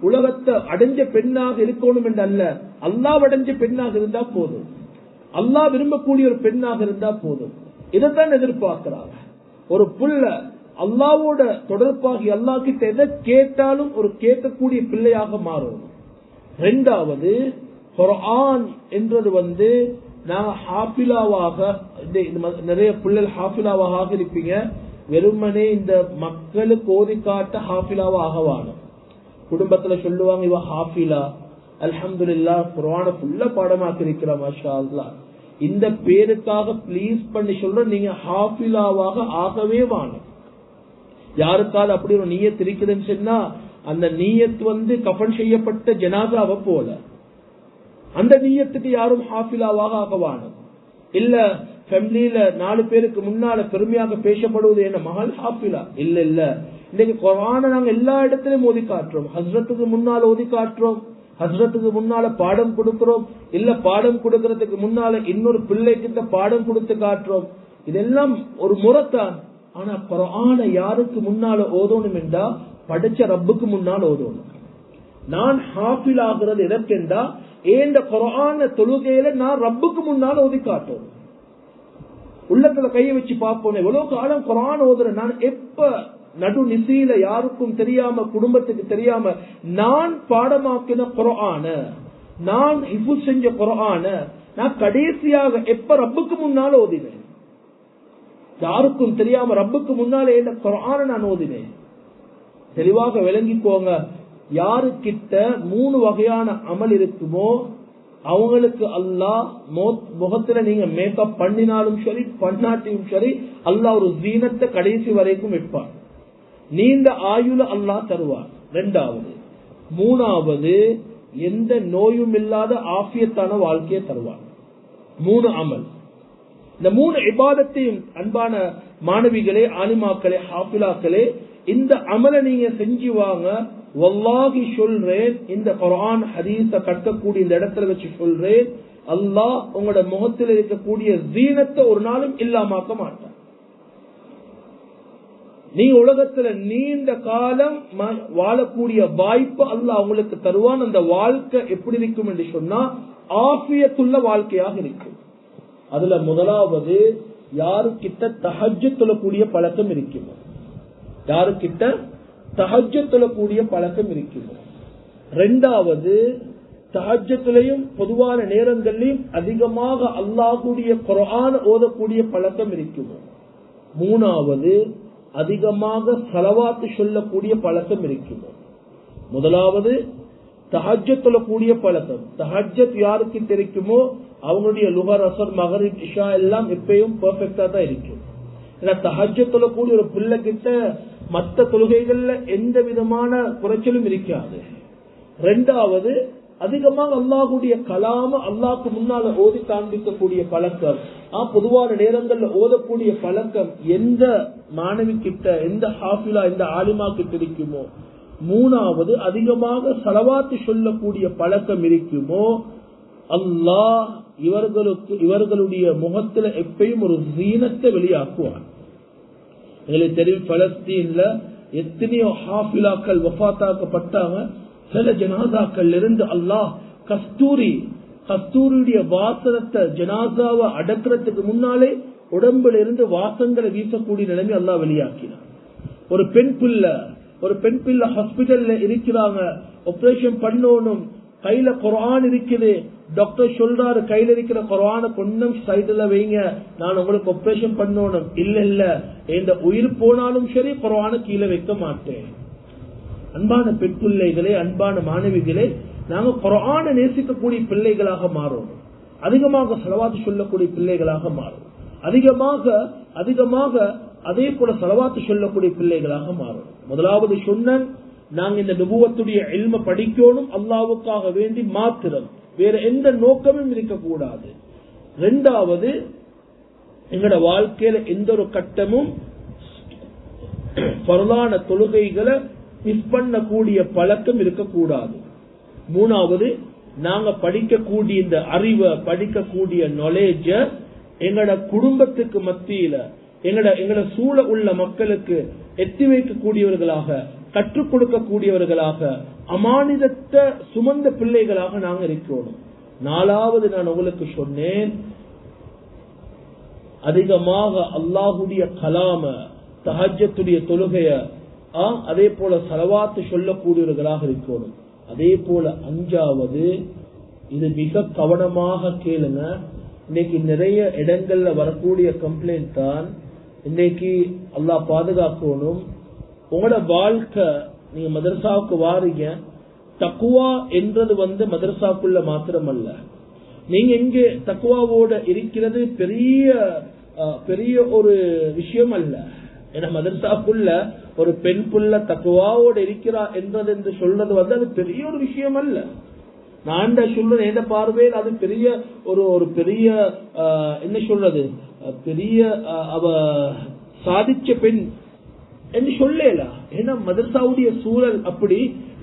உலகத்தை அடைஞ்ச பெண்ணாக இருக்கணும் என்று அல்ல, அல்லாஹ் அடைஞ்ச பெண்ணாக இருந்தா போதும், அல்லாஹ் விரும்பக்கூடிய ஒரு பெண்ணாக இருந்தா போதும். இதைத்தான் எதிர்பார்க்கிறாங்க. ஒரு புள்ள அல்லாவோட தொடர்பாகி அல்லாஹ் கிட்ட எதை கேட்டாலும் ஒரு கேட்கக்கூடிய பிள்ளையாக மாறும். இரண்டாவது, குர்ஆன் என்றது நான் ஹாஃபிலாவாக, நிறைய பிள்ளைகள் ஹாஃபிலாவாக இருப்பீங்க, வெறுமனே இந்த மக்களுக்கு ஓதி காட்ட ஹாஃபிலாவா ஆகவான. குடும்பத்துல சொல்லுவாங்க, இவ ஹாஃபிலா, அல்ஹம்துலில்லாஹ் குர்ஆனை ஃபுல்லா பாடமாக்கி இருக்கிறா மாஷா அல்லாஹ். இந்த பேருக்காக பிளீஸ் பண்ணி சொல்ற, நீங்க ஹாஃபிலாவாக ஆகவே வாணும். யாருக்காவது அப்படி ஒரு நீயத் இருக்குதுன்னு சொன்னா அந்த நீயத் கஃபன் செய்யப்பட்ட ஜனாசாவை போல, அந்த நீயத்துக்கு யாரும் ஹாஃபிலாவாக ஆகவானும். இல்ல ஃபேமிலியில 4 பேருக்கு முன்னால பெருமையாக பேசப்படுவது என்ன மகள் ஹாஃபிலா, இல்ல இல்ல. இன்னைக்கு குர்ஆனை நாங்க எல்லா இடத்திலும் ஓதி காட்டுறோம், ஹஸ்ரத்துக்கு முன்னால ஓதி காட்டுறோம், ஹஸ்ரத்துக்கு முன்னால பாடம் கொடுக்கிறோம், இல்ல பாடம் கொடுக்கறதுக்கு முன்னால இன்னொரு பிள்ளை கிட்ட பாடம் கொடுத்து காட்டுறோம். இதெல்லாம் ஒரு முறைத்தான். ஆனா குர்ஆனை யாருக்கு முன்னால ஓதணும் என்றா படிச்ச ரப்புக்கு முன்னால் ஓதணும். நான் ஹாஃபில் ஆகிறது எதற்கென்றா ஏந்த குர்ஆன தொழுகையில நான் ரப்புக்கு முன்னால் ஓதி காட்டணும். உள்ளத்துல கையை வச்சு பார்ப்போம், எவ்வளவு காலம் குர்ஆன் ஓதுறேன், நான் எப்ப நடு நிசையில யாருக்கும் தெரியாம குடும்பத்துக்கு தெரியாம நான் பாடமாக்கின குர்ஆன, நான் ஹிஃபுஸ் செஞ்ச குர்ஆன நான் கடைசியாக எப்ப ரப்புக்கு முன்னால ஓதினேன், யாருக்கும் தெரியாம ரப்புக்கு முன்னால இந்த குர்ஆனை நான் ஓதினேன். தெளிவாக விளங்கிக்கோங்க. யாருக்கிட்ட 3 வகையான அமல் இருக்குமோ அவங்களுக்கு அல்லாஹ் முகத்துல நீங்க மேக்கப் பண்ணினாலும் சரி பண்ணாட்டியும் சரி அல்லாஹ் ஒரு ஜீனத்தை கடைசி வரைக்கும் வைப்பார். நீண்ட ஆயுள அல்லாஹ் தருவார். 2வது. 3வது, எந்த நோயும் இல்லாத ஆஃபியத்தான வாழ்க்கையை தருவார். 3 அமல். இந்த 3 இபாதத்தையும் அன்பான மாணவிகளே, ஆலிமாக்களே, ஹாஃபிலாக்களே, இந்த அமலை நீங்க செஞ்சு வாங்க. வல்லாஹி சொல்றேன், இந்த குர்ஆன் ஹதீஸ கற்கக்கூடிய இந்த இடத்துல வச்சு சொல்றேன், அல்லாஹ் உங்களோட முகத்தில் இருக்கக்கூடிய ஜீனத்தை ஒரு நாளும் இல்லாமக்க மாட்டான். நீ உலகத்துல நீண்ட காலம் வாழக்கூடிய வாய்ப்பு அல்லாஹ் உங்களுக்கு தருவான். அந்த வாழ்க்கை எப்படி இருக்கும் என்று சொன்னா ஆஃபியத்துள்ள வாழ்க்கையாக இருக்கும். அதுல முதலாவது, யாருக்கிட்ட தஹஜ்ஜுத் தொழக்கூடிய பழக்கம் இருக்கும், யாருக்கிட்ட தஹஜ்ஜுத் தொழக்கூடிய பழக்கம் இருக்கும். 2வது, தஹஜ்ஜுலையும் பொதுவான நேரங்களிலும் அதிகமாக அல்லாஹ்வுடைய குர்ஆன் ஓதக்கூடிய பழக்கம் இருக்கும். 3வது, அதிகமாக ஸலவாத் சொல்லக்கூடிய பழக்கம் இருக்கும். முதலாவது தஹஜ்ஜுத் தொழக்கூடிய பழக்கம். தஹஜ்ஜுத் யாருக்கிட்ட இருக்குமோ அவங்களுடைய லுஹர், அஸ்ர், மக்ரிப், இஷா எல்லாம் எப்பயும் பெர்ஃபெக்ட்டா தான் இருக்கும். தஹஜ்ஜுத் தொழக்கூடிய ஒரு பிள்ளை கிட்ட மற்ற தொழுகைகள்ல எந்த விதமான குறைச்சலும் இருக்காது. 2வது, அதிகமாக அல்லாஹ்வுடைய கலாம அல்லாஹ்க்கு முன்னால ஓதி காண்பிக்கக்கூடிய பழக்கம், பொதுவான நேரங்கள்ல ஓதக்கூடிய பழக்கம் எந்த மாணவி கிட்ட, எந்த ஹாஃபிலா, எந்த ஆலிமா கிட்ட இருக்குமோ மூணாவது அதிகமாக ஸலவாத் சொல்லக்கூடிய பழக்கம் இருக்குமோ அல்லாஹ் இவர்களுடைய முகத்துல எப்பயும் ஒரு ஜீனத்தை வெளியாக்குவான். எங்களுக்கு தெரியும் பலஸ்தீன்ல எத்தனையோ ஹாஃபிலாக்கள் வஃபாத்தாக்கப்பட்டாங்க. சில ஜனாசாக்கள் இருந்து அல்லாஹ் கஸ்தூரியுடைய வாசனத்தை ஜனாசாவை அடக்கிறதுக்கு முன்னாலே உடம்புல இருந்து வாசங்களை வீசக்கூடிய நிலைமை அல்லாஹ் வெளியாக்கினான். ஒரு பெண் பிள்ளை ஹாஸ்பிட்டல்ல இருக்கிறாங்க, ஆபரேஷன் பண்ணணும், கையில குர்ஆன் இருக்குது, டாக்டர் சொல்றாரு கையில இருக்கிற குர்ஆனை கொஞ்சம் சைடுல வைங்க, நான் உங்களுக்கு ஆபரேஷன் பண்ணணும். இல்ல இந்த உயிர் போனாலும் சரி குர்ஆனை கீழே வைக்க மாட்டேன். அன்பான பெண் பிள்ளைகளே, அன்பான மாணவிகளே, நாங்க குர்ஆனை நேசிக்கக்கூடிய பிள்ளைகளாக மாறணும். அதிகமாக ஸலவாத் சொல்லக்கூடிய பிள்ளைகளாக மாறும். அதிகமாக அதே போல ஸலவாத் சொல்லக்கூடிய பிள்ளைகளாக மாறும். முதலாவது சொன்ன நாங்க இந்த நுபுவத்துடைய இல்ம படிக்கணும், அல்லாஹ்வுக்காக வேண்டி மாத்திரம், வேற எந்த நோக்கமும் இருக்கக்கூடாது. இரண்டாவது, எங்களோட வாழ்க்கையில எந்த ஒரு கட்டமும் பரலான தொழுகைகளை மிஸ் பண்ணக்கூடிய பழக்கம் இருக்கக்கூடாது. மூணாவது, நாங்க படிக்கக்கூடிய இந்த அறிவை, படிக்கக்கூடிய நாலேஜ எங்களோட குடும்பத்துக்கு மத்தியில எங்களோட சூழ உள்ள மக்களுக்கு எத்தி வைக்கக்கூடியவர்களாக, கற்றுக் கொடுக்கக்கூடியவர்களாக, அமானிதத்தை சுமந்த பிள்ளைகளாக நாங்க இருக்கிறோம். நாலாவது, நான் உங்களுக்கு சொன்னேன், அதிகமாக அல்லாஹுடைய கலாம, தஹஜ்ஜத்துடைய தொழுகைய, அதே போல ஸலவாத் சொல்லக்கூடியவர்களாக இருக்கணும். அதே போல அஞ்சாவது, இது மிக கவனமாக கேளுங்க. இன்னைக்கு நிறைய இடங்கள்ல வரக்கூடிய கம்ப்ளைண்ட் தான், இன்னைக்கு அல்லாஹ் பாதுகாக்கணும், உங்களோட வாழ்க்கை, நீங்க மதரசாவுக்கு வாரீங்க, தக்குவா என்றது மதரசாக்குள்ள மாத்திரம் அல்ல. நீங்க எங்க தக்குவாவோட இருக்கிறது பெரிய ஒரு விஷயம் அல்ல. ஏன்னா மதரசாக்குள்ள ஒரு பெண் புள்ள தக்குவாவோட இருக்கிறா என்றது என்று சொல்றது அது பெரிய ஒரு விஷயம் அல்ல. நான் சொல்றேன், எந்த பார்வையில் அது பெரிய ஒரு பெரிய என்ன சொல்றது, பெரிய அவ சாதிச்ச பெண் என்று சொல்லலாம். ஏன்னா மதரசாவுடைய சூழல் அப்படி,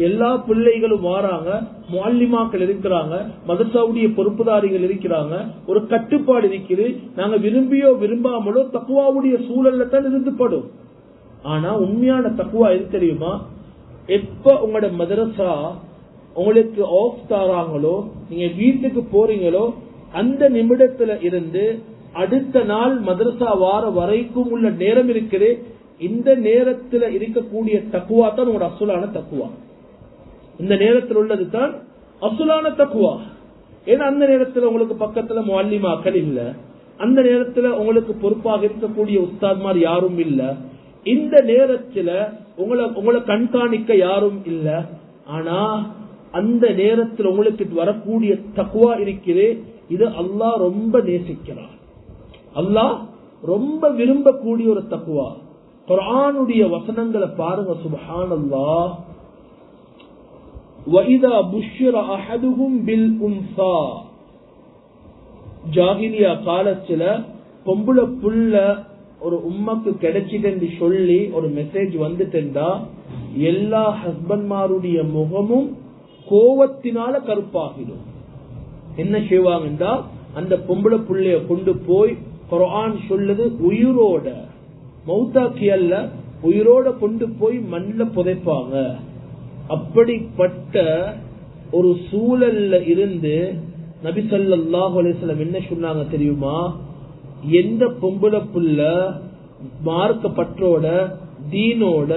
எல்லா பிள்ளைகளும் வாராங்க, முஅல்லிமாக்கள் இருக்கிறாங்க, மதரசாவுடைய பொறுப்புதாரிகள் இருக்கிறாங்க, ஒரு கட்டுப்பாடு இருக்குது. நாங்க விரும்பியோ விரும்பாமலோ தக்குவாவுடைய சூழல்ல தான் இருந்துப்படும். ஆனா உண்மையான தக்குவா எது தெரியுமா? எப்ப உங்களோட மதரசா உங்களுக்கு ஆஃப் தாராங்களோ, நீங்க வீட்டுக்கு போறீங்களோ, அந்த நிமிடத்துல இருந்து அடுத்த நாள் மதரசா வார வரைக்கும் உள்ள நேரம் இருக்குது. இந்த நேரத்துல இருக்கக்கூடிய தக்குவா தான் உங்களோட அசுலான தக்குவா. இந்த நேரத்தில் உள்ளது தான் அசுலான தக்குவா. ஏன்னா அந்த நேரத்துல உங்களுக்கு பக்கத்துல முஅல்லிமாக்கள் இல்ல, அந்த நேரத்துல உங்களுக்கு பொறுப்பாக இருக்கக்கூடிய உஸ்தாத்மார் யாரும் இல்ல, இந்த நேரத்துல உங்களை கண்காணிக்க யாரும் இல்ல. ஆனா அந்த நேரத்தில் உங்களுக்கு வரக்கூடிய தக்குவா இருக்கிறே, இது அல்லாஹ் ரொம்ப நேசிக்கிறார், அல்லாஹ் ரொம்ப விரும்பக்கூடிய ஒரு தக்குவா. குர்ஆனுடைய வசனங்களை பாருங்க, சுப்ஹானல்லாஹ். وَإِذَا بُشِّرَ أَحَدُهُمْ بِالْأُنْثَى, ஜாஹிலியா காலத்துல பொம்புள புள்ள ஒரு உம்மக்கு கிடைச்சிட்டு சொல்லி ஒரு மெசேஜ் வந்துட்டா, எல்லா ஹஸ்பண்ட்மாருடைய முகமும் கோவத்தினால கருப்பாகிடும். என்ன செய்வாங்கன்றா, அந்த பொம்பளை புள்ளைய கொண்டு போய் குர்ஆன் சொல்லுது உயிரோட, மௌத்தாக்கி அல்ல, உயிரோட கொண்டு போய் மண்ணில் புதைப்பாங்க. அப்படிப்பட்ட ஒரு சூழல்ல இருந்து நபி ஸல்லல்லாஹு அலைஹி வஸல்லம் என்ன சொன்னாங்க தெரியுமா? எந்த பொம்பளை புள்ள மார்க்க பற்றோட, தீனோட,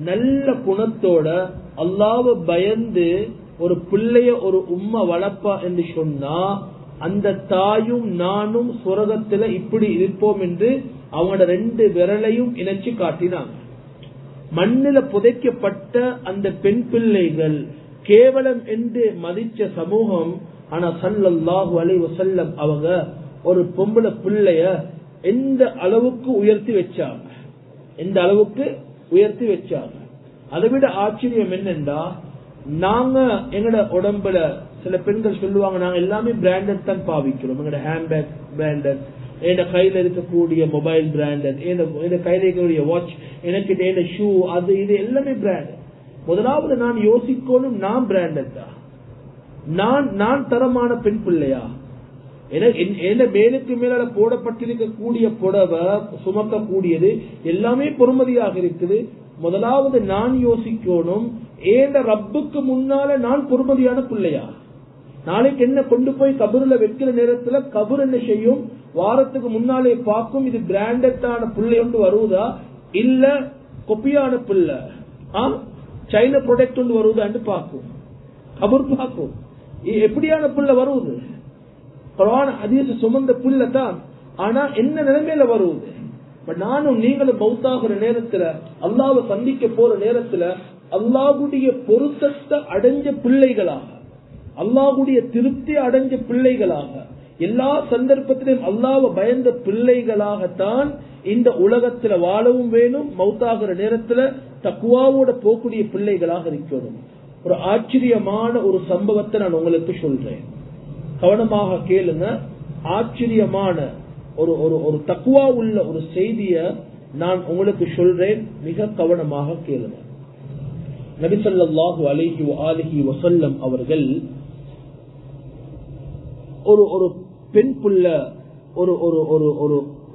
நல்ல குணத்தோட, அல்லாஹ்வை பயந்து ஒரு பிள்ளைய ஒரு உம்மா வளர்ப்பா என்று சொன்னா, அந்த தாயும் நானும் சுரகத்துல இப்படி இருப்போம் என்று அவங்களோட 2 விரலையும் இணைச்சு காட்டினாங்க. மண்ணில புதைக்கப்பட்ட அந்த பெண் பிள்ளைகள் கேவலம் என்று மதிச்ச சமூகம். ஆனா ஸல்லல்லாஹு அலைஹி வஸல்லம் அவங்க ஒரு பொம்பளை பிள்ளைய எந்த அளவுக்கு உயர்த்தி வச்சாங்க, எந்த அளவுக்கு உயர்த்தி வச்சாங்க. அதை விட ஆச்சரியம் என்னன்னா, நாங்க எங்கட உடம்புல சில பெண்கள் சொல்லுவாங்க, நாங்க எல்லாமே பிராண்டட் தான் பாவிக்கிறோம். எங்கட ஹேண்ட்பேக் பிராண்டட், என் கையில இருக்கக்கூடிய மொபைல் பிராண்டட், என் கையில இருக்கக்கூடிய வாட்ச், எனக்கு ஷூ, அது இது எல்லாமே பிராண்டட். முதலாவது நான் யோசிக்கணும், நான் பிராண்டடா, நான் தரமான பெண் பிள்ளையா? மேலுக்கு மேல போடப்பட்டிருக்கக்கூடிய புடவை சுமக்கக்கூடியது எல்லாமே பொறுமதியாக இருக்குது. முதலாவது நான் யோசிக்கணும், ஏண்ட ரப்புக்கு முன்னால நான் பொறுமதியான பிள்ளையா? நாளைக்கு என்ன கொண்டு போய் கபருல வைக்கிற நேரத்துல கபர் என்ன செய்யும்? வாரத்துக்கு முன்னாலே பார்க்கும், இது பிராண்டடான பிள்ளை ஒன்று வருவதா இல்ல கொப்பியான பிள்ளை, சைனா ப்ராடக்ட் ஒன்று வருவதான்னு பார்க்கும். கபர் பார்க்கும் எப்படியான பிள்ளை வருவது. குர்ஆன் ஹதீஸ் சுமந்த பிள்ளை தான், ஆனா என்ன நிலைமையில வருவது? நானும் நீங்களும் மௌத்தாகிற நேரத்துல, அல்லாஹ்வை சந்திக்க போற நேரத்துல அல்லாஹ்வுடைய பொருத்தத்தை அடைஞ்ச பிள்ளைகளாக, அல்லாஹ்வுடைய திருப்தி அடைஞ்ச பிள்ளைகளாக, எல்லா சந்தர்ப்பத்திலும் அல்லாஹ்வை பயந்த பிள்ளைகளாகத்தான் இந்த உலகத்துல வாழவும் வேணும். மௌத்தாகிற நேரத்துல தக்வாவோட போகக்கூடிய பிள்ளைகளாக இருக்கணும். ஒரு ஆச்சரியமான ஒரு சம்பவத்தை நான் உங்களுக்கு சொல்றேன், கவனமாக கேளுங்க. ஆச்சரியமான ஒரு தக்வா உள்ள ஒரு செய்திய நான் உங்களுக்கு சொல்றேன், மிக கவனமாக கேளுங்க. நபி ஸல்லல்லாஹு அலைஹி வஆலிஹி வஸல்லம் அவர்கள் ஒரு பெண் புள்ள,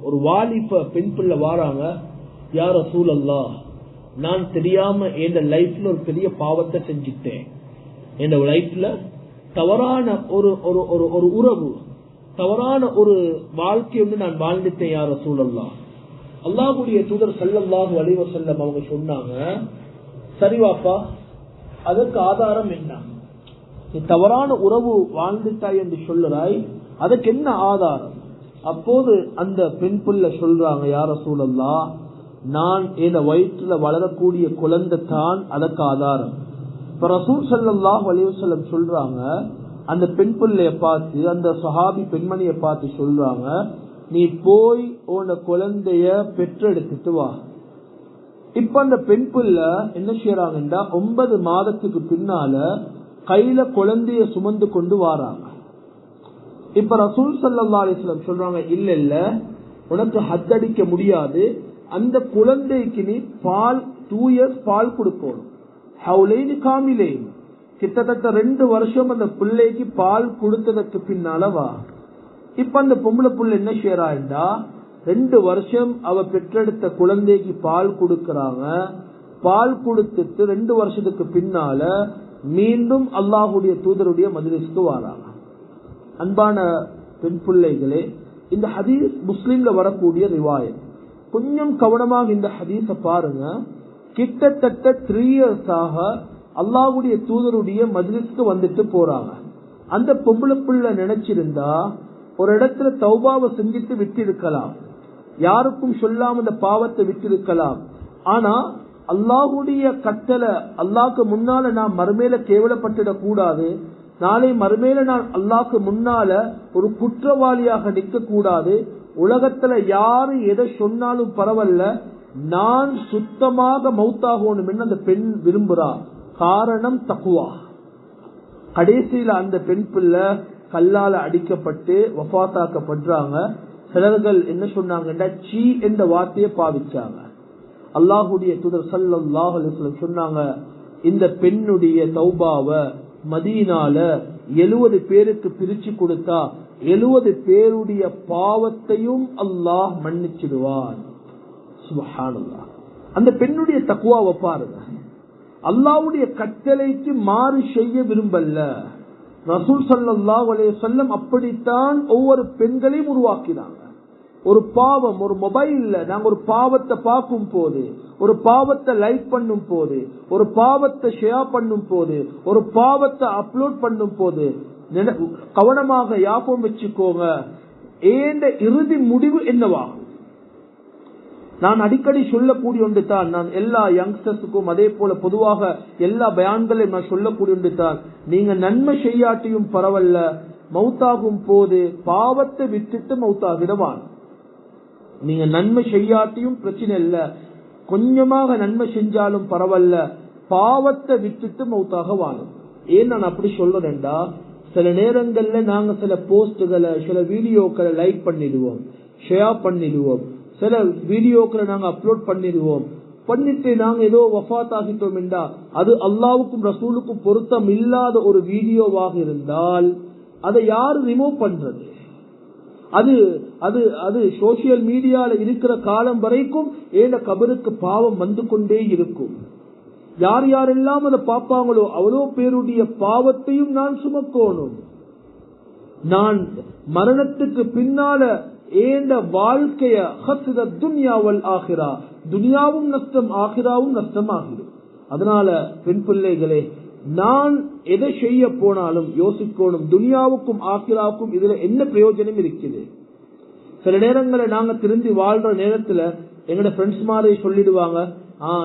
ஒரு வாலிப பெண் புள்ள வாராங்க. யா ரசூலல்லாஹ், நான் தெரியாம என் லைஃப்ல ஒரு பெரிய பாவத்தை செஞ்சுட்டேன். என் லைஃப்ல தவறான ஒரு உறவு, தவறான ஒரு வாழ்க்கை ஒன்று நான் வாழ்ந்துட்டேன் யா ரசூலல்லாஹ். அல்லாஹ்வுடைய தூதர் ஸல்லல்லாஹு அலைஹி வஸல்லம் அவங்க சொன்னாங்க, சரிவாப்பா, அதற்கு ஆதாரம் என்ன? நீ தவறான உறவு வாழ்ந்துட்டாய் என்று சொல்லுறாய், அதுக்கு என்ன ஆதாரம்? அப்போது அந்த பெண் புள்ள சொல்றாங்க, யா ரசூலல்லாஹ், நான் என் வயிற்றுல வளரக்கூடிய குழந்தை தான் அதற்கு ஆதாரம். இப்ப ரசூல் ஸல்லல்லாஹு அலைஹி வஸல்லம் சொல்றாங்க, அந்த பெண் பிள்ளைய பார்த்து, அந்த சஹாபி பெண்மணியை பார்த்து சொல்றாங்க, நீ போய் உன குழந்தைய பெற்றெடுத்துட்டு வா. இப்ப அந்த பெண் பிள்ளை என்ன செய்யறாங்கன்னா 9 மாதத்துக்கு பின்னால கையில குழந்தைய சுமந்து கொண்டு வாராங்க. இப்ப ரசூல் ஸல்லல்லாஹு அலைஹி வஸல்லம் சொல்றாங்க, இல்ல உனக்கு ஹத்தடிக்க முடியாது, அந்த குழந்தைக்கு நீ பால் 2 years பால் கொடுக்கணும். ஹவுலைனி காமிலைன், கிட்டத்தட்ட 2 வருஷம் அந்த பிள்ளைக்கு பால் கொடுத்ததற்கு பின்னாலவா. இப்ப அந்த பொம்பளை புள்ள என்ன செய்யறாண்டா, 2 வருஷம் அவ பெற்றெடுத்த குழந்தைக்கு பால் கொடுக்கறாங்க. பால் கொடுத்துட்டு 2 வருஷத்துக்கு பின்னால மீண்டும் அல்லாஹ்வுடைய தூதருடைய மஜ்லிஸ்க்கு வராங்க. அன்பான பெண் பிள்ளைகளே, இந்த ஹதீஸ் முஸ்லிம்ல வரக்கூடிய ரிவாயத். கொஞ்சம் கவனமாக இந்த ஹதீஸ பாருங்க. கிட்டத்தட்ட 3 years ஆக அல்லாஹ்வுடைய தூதருடைய மஜ்லிஸ்க்கு வந்துட்டு போறாங்க. அந்த பொம்பளை பிள்ளை நினைச்சிருந்தா ஒரு இடத்துல தௌபாவை செஞ்சுட்டு விட்டு இருக்கலாம், யாருக்கும் சொல்லாம அந்த பாவத்தை விட்டு இருக்கலாம். ஆனா அல்லாஹ்வுடைய கட்டளை, அல்லாஹ்க்கு முன்னால நான் மறுமையில கேவலப்பட்டுடக் கூடாது, நாளை மறுமையில நான் அல்லாஹ்க்கு முன்னால ஒரு குற்றவாளியாக நிற்க கூடாது, உலகத்துல யாரு எதை சொன்னாலும் பரவாயில்ல, நான் சுத்தமாக மௌத்தாகணும் என்று அந்த பெண் விரும்புறா. காரணம் தக்வா. கடைசியில அந்த பெண் பிள்ளை கல்லால அடிக்கப்பட்டு வஃபாத்தாக்கப்படுறாங்க. சிலர்கள் என்ன சொன்னாங்கன்னா, சீ என்ற வார்த்தையை பாவிச்சாங்க. அல்லாஹ்வுடைய தூதர் ஸல்லல்லாஹு அலைஹி வஸல்லம் சொன்னாங்க, இந்த பெண்ணுடைய தௌபாவை மதீனால 70 பேருக்கு பிரிச்சு கொடுத்தா 70 பேருடைய பாவத்தையும் அல்லாஹ் மன்னிச்சிடுவான். சுப்ஹானல்லாஹ். அந்த பெண்ணுடைய தக்வாவை பாருங்க. அல்லாஹ்வுடைய கட்டளைக்கு மாறு செய்ய விரும்பல. ரசூல் ஸல்லல்லாஹு அலைஹி வஸல்லம் அப்படித்தான் ஒவ்வொரு பெண்களையும் உருவாக்கினாங்க. ஒரு பாவம், ஒரு மொபைல்ல நாங்க ஒரு பாவத்தை பார்க்கும் போது, ஒரு பாவத்தை லைக் பண்ணும் போது, ஒரு பாவத்தை ஷேர் பண்ணும் போது, ஒரு பாவத்தை அப்லோட் பண்ணும் போது கவனமாக ஞாபகம் வச்சுக்கோங்க, ஏண்ட இறுதி முடிவு என்னவாகும். நான் அடிக்கடி சொல்லக்கூடிய ஒன்று தான், நான் எல்லா யங்ஸ்டர்ஸுக்கும் அதே போல பொதுவாக எல்லா பயான்களையும் நான் சொல்லக்கூடிய ஒன்று தான், நீங்க நன்மை செய்யாட்டியும் பரவாயில்ல, மௌத்தாகும் போது பாவத்தை விட்டுட்டு மௌத்தாகிடவான். நீங்க நன்மை செய்யாட்டியும் பிரச்சனை இல்ல, கொஞ்சமாக நன்மை செஞ்சாலும் பரவாயில்ல, பாவத்தை விட்டுட்டு மௌத்தாக வாழும். ஏன் நான் அப்படி சொல்றேன்டா, சில நேரங்கள்ல நாங்க சில போஸ்டுகளை, சில வீடியோக்களை லைக் பண்ணிடுவோம், ஷேர் பண்ணிடுவோம், சில வீடியோக்களை நாங்க அப்லோட் பண்ணிடுவோம். பண்ணிட்டு நாங்க ஏதோ வஃபாத் ஆகிட்டோம் என்றா அது அல்லாவுக்கும் ரசூலுக்கும் பொருத்தம் இல்லாத ஒரு வீடியோவாக இருந்தால் அதை யாரு ரிமூவ் பண்றது? அது அது அது சோசியல் மீடியால இருக்கிற காலம் வரைக்கும் ஏன கபருக்கு பாவம் வந்து கொண்டே இருக்கும். யார் யாரெல்லாம் அதை பார்ப்பாங்களோ அவ்வளோ பேருடைய பாவத்தையும் நான் சுமக்கணும். நான் மரணத்துக்கு பின்னால ஏண்ட வாழ்க்கைய துன்யாவல் ஆகிரா, துனியாவும் நஷ்டம் ஆகிராவும் நஷ்டம் ஆகிடும். அதனால பெண் பிள்ளைகளே, நான் எதை செய்ய போனாலும் யோசிக்கணும், துனியாவுக்கும் ஆகிராவுக்கும் இதுல என்ன பிரயோஜனம் இருக்குது. சில நேரங்களை நாங்க திரும்பி வாழ்ற நேரத்துல எங்கட ஃப்ரெண்ட்ஸ் மாதிரி சொல்லிடுவாங்க,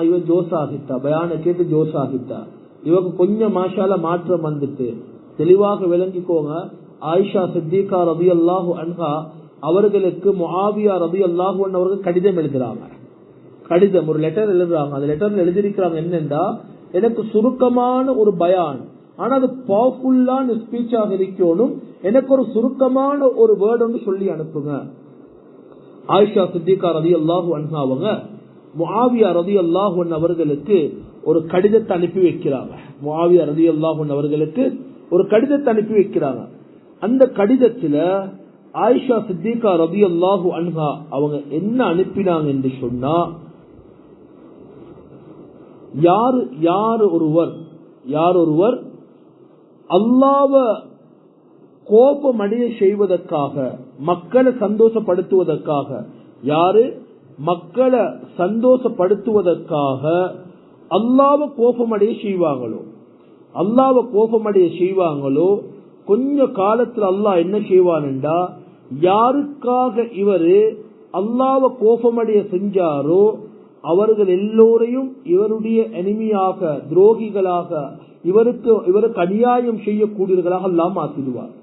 இவன் ஜோஸ் ஆகிட்டா, பயான கேட்டு ஜோஸ் ஆகிட்டா, இவங்க கொஞ்சம் மாஷால மாற்றம் வந்துட்டு. தெளிவாக விளங்கிக்கோங்க, ஆயிஷா சித்திகா ரலியல்லாஹு அன்ஹா அவர்களுக்கு முஆவியா ரலியல்லாஹு அன்ஹு அவர்கள் கடிதம் எழுதுறாங்க. கடிதம், ஒரு லெட்டர் எழுதுறாங்க. அந்த லெட்டர்ல எழுதிருக்கிறாங்க என்னன்னா, எனக்கு சுருக்கமான ஒரு பயான், ஆனா அது பவர்ஃபுல்லான ஸ்பீச்சாக இருக்கணும், எனக்கு ஒரு சுருக்கமான ஒரு வேர்ட் ஒன்று சொல்லி அனுப்புங்க. ஆயிஷா சித்திகா ரலியல்லாஹு அன்ஹா அவங்க முஆவியா ரலியல்லாஹு அன்ஹு அவர்களுக்கு ஒரு கடிதத்தை அனுப்பி வைக்கிறாங்க. முஆவியா ரலியல்லாஹு அன்ஹு அவர்களுக்கு ஒரு கடிதத்தை அனுப்பி வைக்கிறாங்க. அந்த கடிதத்துல ஆயிஷா சித்திகா ரலியல்லாஹு அன்ஹா அவங்க என்ன அனுப்பினாங்க என்று சொன்னா, யார் ஒருவர் அல்லாஹ்வ கோபமடைய செய்வதற்காக, மக்களை சந்தோஷப்படுத்துவதற்காக, யாரு மக்களை சந்தோஷப்படுத்துவதற்காக அல்லாஹ்வ கோபமடைய செய்வாங்களோ கொஞ்ச காலத்துல அல்லாஹ் என்ன செய்வான்டா, யாருக்காக இவரு அல்லாஹ்வ கோபமடைய செஞ்சாரோ அவர்கள் எல்லோரையும் இவருடைய எனிமியாக, துரோகிகளாக, இவருக்கு அநியாயம் செய்யக்கூடியவர்களாக அல்லாஹ் மாத்திடுவார்.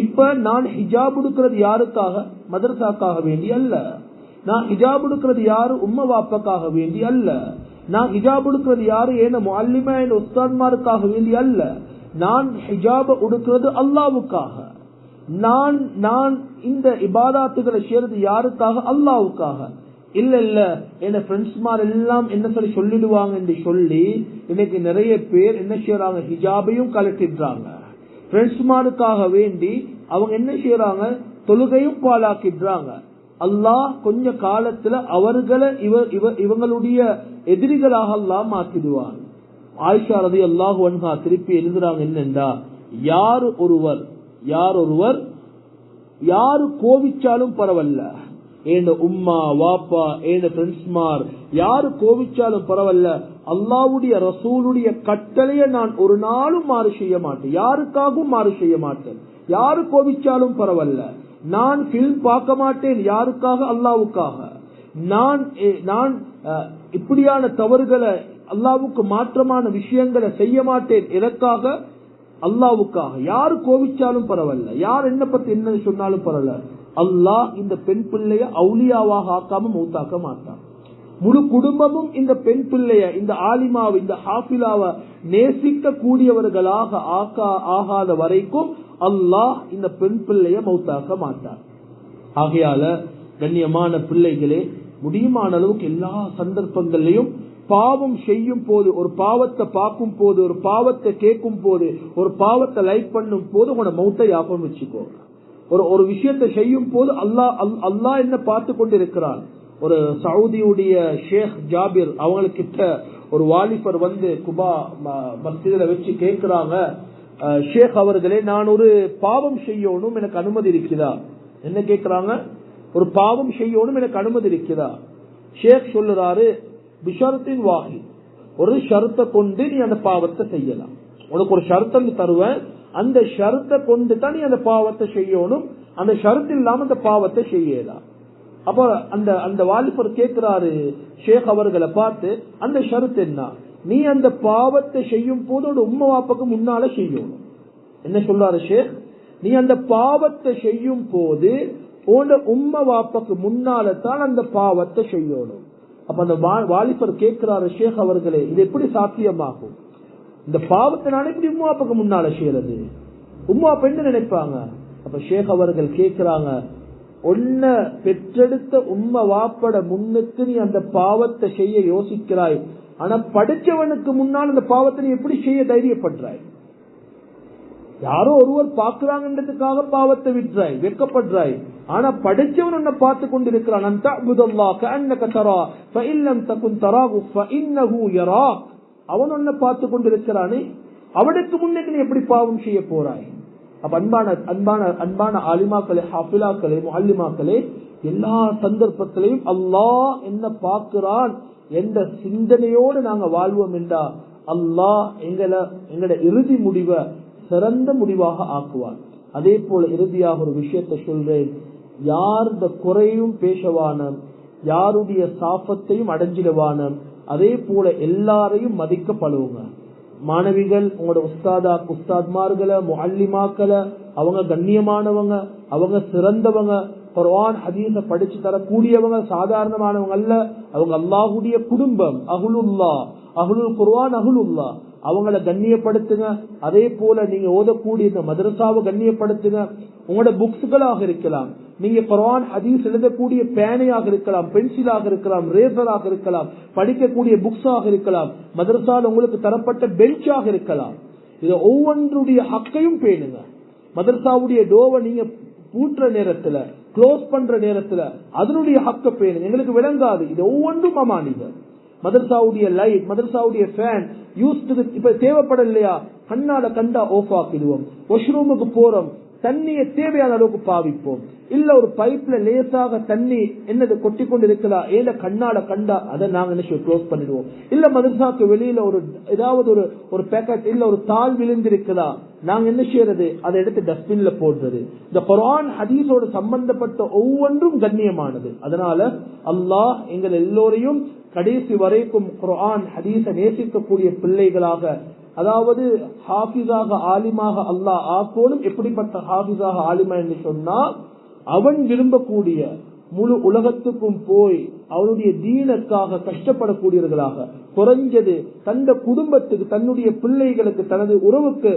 இப்ப நான் ஹிஜாப் எடுக்கிறது யாருக்காக? மதரசாக்காக வேண்டி அல்ல. நான் ஹிஜாப் எடுக்கிறது யாரு? உம்ம வாப்பக்காக வேண்டி அல்ல. நான் ஹிஜாப் எடுக்கிறது யாரு? ஏன முஅல்லிமா, என் உஸ்தாத்மாருக்காக வேண்டி அல்ல. நான் ஹிஜாப் எடுக்கிறது அல்லாவுக்காக. நான் இந்த இபாதாத்துகளை செய்யறது யாருக்காக? அல்லாவுக்காக. இல்ல என்ன ஃப்ரெண்ட்ஸ்மார் எல்லாம் என்ன சொல்லிடுவாங்க என்று சொல்லி இன்னைக்கு நிறைய பேர் என்ன செய்யறாங்க, ஹிஜாபையும் கலட்டிடுறாங்க. ஃப்ரெண்ட்ஸ்மாருக்காக வேண்டி அவங்க என்ன செய்யறாங்க, தொழுகையும் பாலாக்கிடுறாங்க. அல்லாஹ் கொஞ்ச காலத்துல அவர்களை இவங்களுடைய எதிரிகளாக அல்லாஹ் மாத்திடுவான். ஆயிஷா ரலியல்லாஹு அன்ஹா திருப்பி எழுதுறாங்க என்னண்டா, யாரு ஒருவர் யாரு கோவிச்சாலும் பரவாயில்ல, ஏண்ட உம்மா வாப்பா ஏண்ட ஃப்ரெண்ட்ஸ்மார் யாரு கோவிச்சாலும் பரவாயில்ல, அல்லாஹ்வுடைய ரசூலுடைய கட்டளையை நான் ஒரு நாளும் மாறு செய்ய மாட்டேன், யாருக்காகவும் மாறு செய்ய மாட்டேன். யாரு கோவிச்சாலும் பரவாயில்ல, நான் பிலிம் பார்க்க மாட்டேன். யாருக்காக? அல்லாவுக்காக. நான் இப்படியான தவறுகளை, அல்லாவுக்கு மாற்றமான விஷயங்களை செய்ய மாட்டேன். எதற்காக? அல்லாவுக்காக. யாரு கோவிச்சாலும் பரவாயில்ல, யார் என்ன பத்தி என்ன சொன்னாலும் பரவாயில்ல, அல்லாஹ் இந்த பெண் பிள்ளைய அவுலியாவாக ஆக்காம மௌத்தாக்க மாட்டான். முழு குடும்பமும் இந்த பெண் பிள்ளைய, இந்த ஆலிமாவை, இந்த ஹாஃபிலாவை நேசிக்க கூடியவர்களாக ஆகாத வரைக்கும் அல்லாஹ் இந்த பெண் பிள்ளைய மௌத்தாக்க மாட்டார். ஆகையால கண்ணியமான பிள்ளைகளே, முடியுமான அளவுக்கு எல்லா சந்தர்ப்பங்களையும் பாவம் செய்யும் போது, ஒரு பாவத்தை பார்க்கும் போது, ஒரு பாவத்தை கேட்கும் போது, ஒரு பாவத்தை லைக் பண்ணும் போது உங்களோட மௌத்தை ஞாபகம் வச்சுக்கோங்க. ஒரு விஷயத்தை செய்யும் போது அல்லாஹ் என்ன பார்த்து கொண்டிருக்கிறான். ஒரு சவுதியுடைய ஷேக் ஜாபிர் அவங்களுக்கிட்ட ஒரு வாலிபர் வந்து குபா மஸ்ஜிதுல வச்சு கேட்கிறாங்க, ஷேக் அவர்களே, நான் ஒரு பாவம் செய்யணும், எனக்கு அனுமதி இருக்குதா? என்ன கேட்கிறாங்க? ஒரு பாவம் செய்யணும், எனக்கு அனுமதி இருக்குதா? ஷேக் சொல்லுறாரு, பிஷரத்தின் வாஹி, ஒரு ஷரத்தை கொண்டு நீ அந்த பாவத்தை செய்யலாம். உனக்கு ஒரு ஷரத்தை தருவேன், அந்த ஷரத்தை கொண்டு தான் நீ அந்த பாவத்தை செய்யணும், அந்த ஷரத்து இல்லாம அந்த பாவத்தை செய்யலாம். அப்ப அந்த வாலிபர் கேட்கிறாரு ஷேக் அவர்களை பார்த்து, அந்த ஷரத்து என்ன? நீ அந்த பாவத்தை செய்யும் போது உம்மா வாப்பாக்கு முன்னால செய்யணும். என்ன சொல்றாரு ஷேக்? நீ அந்த பாவத்தை செய்யும் போது உம்மா வாப்பாக்கு முன்னால தான் அந்த பாவத்தை செய்யணும். அப்ப அந்த வாலிபர் கேட்கிறாரு, ஷேக் அவர்களே, இது எப்படி சாத்தியமாகும்? இந்த பாவத்தை நான் எப்படி உம்மா வாப்பாக்கு முன்னால செய்யறது? உம்மா அப்ப என்ன நினைப்பாங்க? அப்ப ஷேக் அவர்கள் கேட்கிறாங்க, ஒன்ன பெற்றெடுத்த உம்ம வாப்பட முன்னுக்கு நீ அந்த பாவத்தை செய்ய யோசிக்கிறாய். ஆனா படிச்சவனுக்கு முன்னால் அந்த பாவத்தை நீ எப்படி செய்ய தைரியப்படுறாய்? யாரோ ஒருவர் பாக்குறாங்கன்றதுக்காக பாவத்தை விட்டுறாய், வெட்கப்படுறாய். ஆனா படிச்சவன் உன்னை பார்த்து கொண்டிருக்கிறான். அவன் உன்னை பார்த்து கொண்டிருக்கிறானே, அவனுக்கு முன்னுக்கு நீ எப்படி பாவம் செய்ய போறாய்? அப்ப அன்பான ஆலிமாக்களே, ஹாஃபிலாக்களே, முஅல்லிமாக்களே, எல்லா சந்தர்ப்பத்திலையும் அல்லாஹ் என்ன பார்க்கிறான் என்ற சிந்தனையோடு நாங்க வாழ்வோம் என்றா அல்லாஹ் எங்களோட இறுதி முடிவை சிறந்த முடிவாக ஆக்குவான். அதே போல இறுதியாக ஒரு விஷயத்தை சொல்றேன். யாருடைய குறையும் பேசவான, யாருடைய சாபத்தையும் அடைஞ்சிடவான, அதே போல எல்லாரையும் மதிக்க பழகுங்க. மாணவிகள் உங்களோட உஸ்தாத்மார்களை, முஅல்லிமாக்களை, அவங்க கண்ணியமானவங்க, அவங்க சிறந்தவங்க, குர்ஆன் ஹதீஸ படிச்சு தரக்கூடியவங்க, சாதாரணமானவங்க அல்ல. அவங்க அல்லாஹ்வுடைய குடும்பம், அஹ்லுல்லாஹ், அஹ்லுல் குர்ஆன், அஹ்லுல்லாஹ். அவங்கள கண்ணியப்படுத்துங்க. அதே போல நீங்க ஓதக்கூடிய இந்த மதரசாவை கண்ணியப்படுத்துங்க. உங்களோட புக்ஸ்களாக இருக்கலாம், நீங்க குர்ஆன் ஹதீஸ் எழுதக்கூடிய பேனையாக இருக்கலாம், பென்சிலாக இருக்கலாம், ரேசராக இருக்கலாம், படிக்கக்கூடிய புக்ஸாக இருக்கலாம், மதரசால உங்களுக்கு தரப்பட்ட பெஞ்சாக இருக்கலாம். இதை ஒவ்வொன்றுடைய ஹக்கையும் பேணுங்க. மதரசாவுடைய டோவை நீங்க பூட்டுற நேரத்துல, க்ளோஸ் பண்ற நேரத்துல அதனுடைய ஹக்க பேணுங்க. எங்களுக்கு விளங்காது, இது ஒவ்வொன்றும் அமானித. மதரசாவுடைய லைட், மதரசாவுடைய ஃபேன் இப்ப தேவைப்படலையா, கண்ணால கண்டா ஆஃப் ஆக்கிடுவோம். வாஷ்ரூமுக்கு போறோம், தண்ணியை தேவையான அளவுக்கு பாவிப்போம். இல்ல ஒரு பைப்ல லேசாக தண்ணி என்னது கொட்டி கொண்டு இருக்கலாம், ஏல கண்ணால கண்டா அதை நாங்க என்ன க்ளோஸ் பண்ணிடுவோம். இல்ல மதரசாக்கு வெளியில ஒரு ஏதாவது ஒரு பேக்கெட் இல்ல ஒரு தாள் விழுந்திருக்குதா, நாங்க என்ன செய்யறது, அதை எடுத்து டஸ்ட்பின்ல போடுறது. இந்த குர்ஆன் ஹதீஸோடு சம்பந்தப்பட்ட ஒவ்வொன்றும் கண்ணியமானது. அதனால அல்லாஹ் எங்கள் எல்லோரையும் கடைசி வரைக்கும் குர்ஆன் ஹதீஸ நேசிக்கக்கூடிய பிள்ளைகளாக, அதாவது ஹாஃபிஸாக, ஆலிமாக அல்லாஹ் ஆக்கோனும். எப்படிப்பட்ட ஹாஃபிஸாக, ஆலிமா என்று சொன்னா, அவன் விரும்பக்கூடிய முழு உலகத்துக்கும் போய் அவனுடைய தீனுக்காக கஷ்டப்படக்கூடியவர்களாக, குறைஞ்சது தந்த குடும்பத்துக்கு, தன்னுடைய பிள்ளைகளுக்கு, தனது உறவுக்கு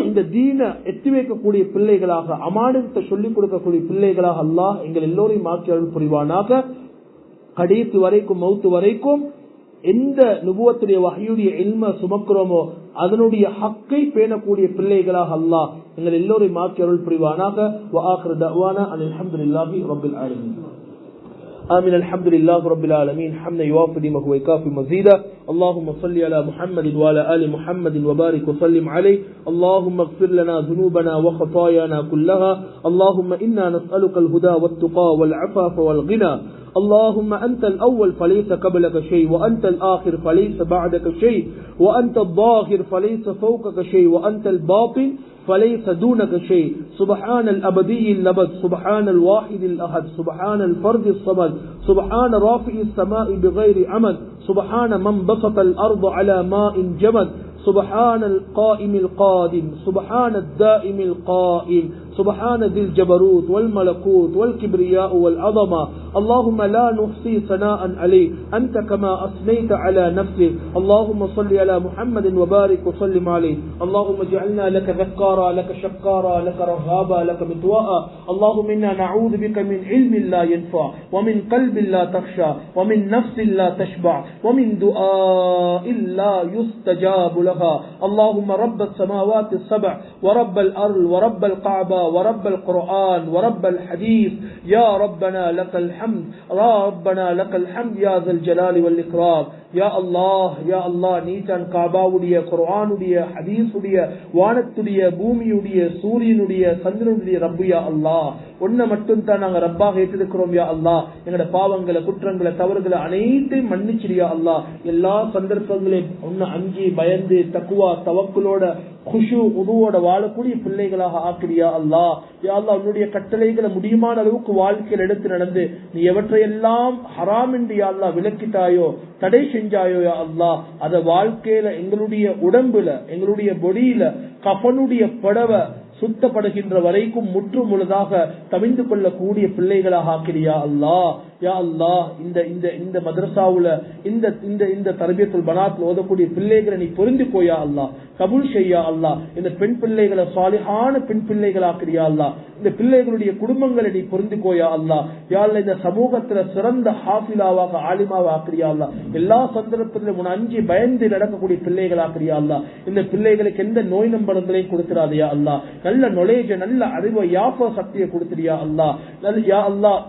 இந்த தீன எத்தி வைக்கக்கூடிய பிள்ளைகளாக, அமானத்தை சொல்லிக் கொடுக்கக்கூடிய பிள்ளைகளாக அல்லாஹ் எங்கள் எல்லோரையும் ஆக்கி அருள் புரிவானாக. கடைசி வரைக்கும், மௌத்து வரைக்கும் எந்த நுபுவத்துடைய வஹ்யுடைய இல்ம சுமக்கிறோமோ அதனுடைய ஹக்கை பேணக்கூடிய பிள்ளைகளாக அல்லாஹ் எங்கள் எல்லோரையும் ஆக்கி அருள் புரிவானாக. வ ஆகிரு தஅவானா அல்ஹம்துலில்லாஹி ரப்பில் ஆலமீன். آمين. الحمد لله رب العالمين حمدا يوافي نعمه ويكافي مزيدا. اللهم صل على محمد وعلى آل محمد وبارك وسلم عليه. اللهم اغفر لنا ذنوبنا وخطايانا كلها. اللهم إنا نسألك الهدى والتقى والعفاف والغنى. اللهم أنت الأول فليس قبلك شيء، وأنت الآخر فليس بعدك شيء، وأنت الظاهر فليس فوقك شيء، وأنت الباطن فليس دونك شيء. سبحان الأبدي الأبد، سبحان الواحد الأحد، سبحان الفرد الصمد، سبحان رافع السماء بغير عمد، سبحان من بسط الأرض على ماء جمد، سبحان القائم القادم، سبحان الدائم القائم، سبحان ذي الجبروت والملكوت والكبرياء والعظمة. اللهم لا نحصي ثناء عليه أنت كما أثنيت على نفسك. اللهم صل على محمد وبارك وسلم عليه. اللهم اجعلنا لك ذكارا، لك شكارا، لك رهابا، لك متواء. اللهم إنا نعوذ بك من علم لا ينفع، ومن قلب لا تخشى، ومن نفس لا تشبع، ومن دعاء لا يستجاب لها. اللهم رب السماوات السبع، ورب الأرض، ورب القعبة، ورب القرآن، ورب الحديث. يا ربنا لك الحمد، يا ربنا لك الحمد يا ذا الجلال والإكرام. யா அல்லாஹ், யா அல்லாஹ், நீதான் காபாவுடைய, குர்ஆனுடைய, ஹதீஸுடைய, வானத்துடைய, பூமியுடைய, சூரியனுடைய, சந்திரனுடைய ரப்பு. யா அல்லாஹ், ஒன்ன மட்டும் தான் நாங்க ரப்பாக ஏற்றிருக்கிறோம். யா அல்லாஹ், எங்களோட பாவங்களை, குற்றங்களை, தவறுகளை அனைத்தையும் மன்னிச்சிரியா அல்லாஹ். எல்லா சந்தர்ப்பங்களையும் ஒன்னு அஞ்சி பயந்து தக்குவா தவக்குலோட குஷு உதுவோட வாழக்கூடிய பிள்ளைகளாக ஆக்கிறியா அல்லாஹ். யா அல்லாஹ், உன்னுடைய கட்டளைகளை முடியுமான அளவுக்கு வாழ்க்கையில் எடுத்து நடந்து நீ எவற்றையெல்லாம் ஹராம் என்று யா அல்லாஹ் விலக்கிட்டாயோ, தடை செஞ்சாயோ யா அல்லாஹ், அத வாழ்க்கையில எங்களுடைய உடம்புல, எங்களுடைய பொடியில கஃனுடைய படவை சுத்தப்படுகின்ற வரைக்கும் முற்று முழுதாக தவிந்து கொள்ளக்கூடிய பிள்ளைகளாக ஆக்கிறியா அல்லாஹ். யா அல்லாஹ் இந்த இந்த இந்த மதரசாவுல இந்த இந்த இந்த தர்பியத்துல் பனாத்ல ஓதக்கூடிய பிள்ளைகளை நீ பொருந்திக்கோயா அல்லாஹ், கபூல் செய்யா அல்லாஹ். இந்த பெண் பிள்ளைகளை சாலிஹான பெண் பிள்ளைகளாக்கிறியா அல்லாஹ். இந்த பிள்ளைகளுடைய குடும்பங்களை நீ பொருந்திக்கோயா அல்லாஹ். யா அல்லாஹ் இந்த சமூகத்துல சிறந்த ஹாஃபிலாவாக ஆலிமாவா ஆக்கிறியா அல்லாஹ். எல்லா சந்தர்ப்பத்திலும் உன் அஞ்சி பயந்து நடக்கக்கூடிய பிள்ளைகளாக்கிறியா அல்லாஹ். இந்த பிள்ளைகளுக்கு எந்த நோய் நம்பர்களையும் கொடுத்துறாதையா அல்லாஹ். நல்ல நொலேஜ நல்ல அறிவை யாப்ப சக்தியை கொடுத்துறியா அல்லாஹ். யா அல்லாஹ்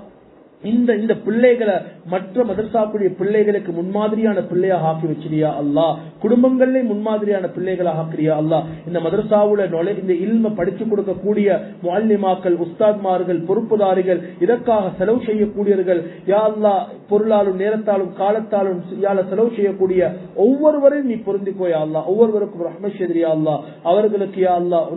இந்த இந்த பிள்ளைகளை மற்ற மதரசாக்குரிய பிள்ளைகளுக்கு முன்மாதிரியான பிள்ளையாக ஆக்கி வச்சிரியா அல்லாஹ். குடும்பங்களே முன்மாதிரியான பிள்ளைகளாக ஆக்கிறியா அல்லாஹ். இந்த மதரசாவுல இந்த இல்ம படிச்சு கொடுக்கக்கூடிய முஅல்லிமாக்கள், உஸ்தாத்மார்கள், பொறுப்புதாரிகள், இதற்காக செலவு செய்யக்கூடியவர்கள் யா அல்லாஹ், பொருளாலும் நேரத்தாலும் காலத்தாலும் செலவு செய்யக்கூடிய ஒவ்வொருவரையும் நீ பொருந்திக்கோயா அல்லாஹ். ஒவ்வொருவருக்கும் ரஹ்மத் செய்தியா அல்லாஹ். அவர்களுக்கு யா அல்லாஹ்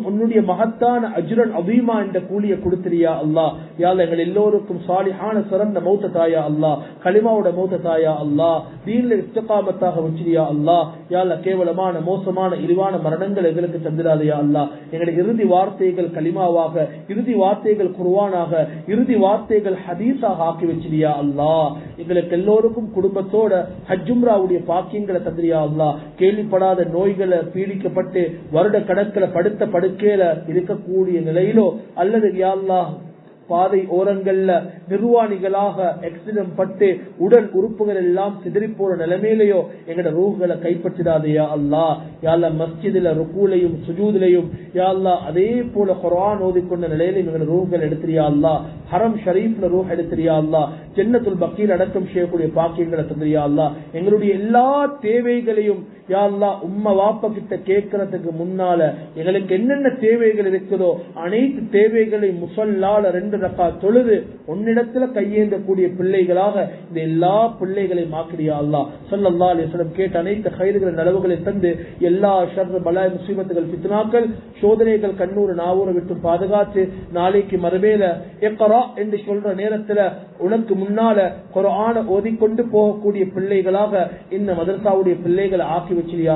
உன்னுடைய மகத்தான அஜ்ரன் அபீமா என்ற கூலிய கொடுத்திரியா அல்லாஹ். யா அல்லாஹ் எங்கள் எல்லோருக்கும் சாலிஹான சிறந்த மௌத்த தாயா அல்லாஹ், கலிமாவோட மௌத்த தாயா அல்லாஹ், தீன்ல இஸ்திகாமத்தாக வச்சிரியா அல்லாஹ். யா அல்லாஹ் கேவலமான மோசமான இழிவான மரணங்கள் எங்களுக்கு தந்திராதையா அல்லாஹ். எங்களுடைய இறுதி வார்த்தைகள் கலிமாவாக, இறுதி வார்த்தைகள் குர்ஆனாக, இறுதி வார்த்தைகள் ஹதீஸாக ஆக்கி வச்சிரியா அல்லாஹ். எங்களுக்கு எல்லோருக்கும் குடும்பத்தோட ஹஜ் உம்ராவுடைய பாக்கியங்களை தந்திரியா அல்லாஹ். கேள்விப்படாத நோய்களை பீடிக்கப்பட்டு வருட கணக்கில் படுத்த படுக்கையில இருக்கக்கூடிய நிலையிலோ அல்லது யா அல்லாஹ் பாதை ஓரங்கள்ல நிர்வாணிகளாக ஆக்சிடென்ட் பட்டு உடல் உறுப்புகள் எல்லாம் சிதறி போற நிலைமையிலையோ எங்கட ரூஹ்களை கைப்பற்றிடாதையா அல்லாஹ். யா அல்லாஹ் மஸ்ஜிதுல ருக்கூலையும் சுஜூதிலையும் யா அல்லாஹ் அதே போல குர்ஆன் ஓதிக்கொண்ட நிலையிலும் எங்கட ரூஹ்கள் எடுத்துறியா அல்லாஹ். ஹரம் ஷரீஃப்ல ரூஹ் எடுத்துறியா அல்லாஹ். ஜன்னத்துல் பக்கீல் அடக்கம் செய்யக்கூடிய பாக்கியங்களை தந்திரியா அல்லாஹ். எங்களுடைய எல்லா தேவைகளையும் யா அல்லாஹ் உம்ம வாப்பா கிட்ட கேட்கறதுக்கு முன்னால எங்களுக்கு என்னென்ன தேவைகள் இருக்குதோ அனைத்து தேவைகளையும் முஸல்லால 2 ரக்காத் தொழுது உன்னிடத்துல கையேந்தக்கூடிய பிள்ளைகளாக இந்த எல்லா பிள்ளைகளையும் ஆக்கிறியா அல்லாஹ். ஸல்லல்லாஹு அலைஹி வஸல்லம் கேட்ட அனைத்து கைதுகள் நலவுகளை தந்து எல்லா ஷர் பலாய் முசீபத்துகள் ஃபித்னாக்கள் சோதனைகள் கண்ணூர் நாவூரை விட்டு பாதுகாத்து நாளைக்கு மறுவேல இக்ரா என்று சொல்ற நேரத்துல உனக்கு முன்னால குர்ஆனை ஓதிக்கொண்டு போகக்கூடிய பிள்ளைகளாக இந்த மதரசாவுடைய பிள்ளைகளை ஆக்கி வச்சிரியா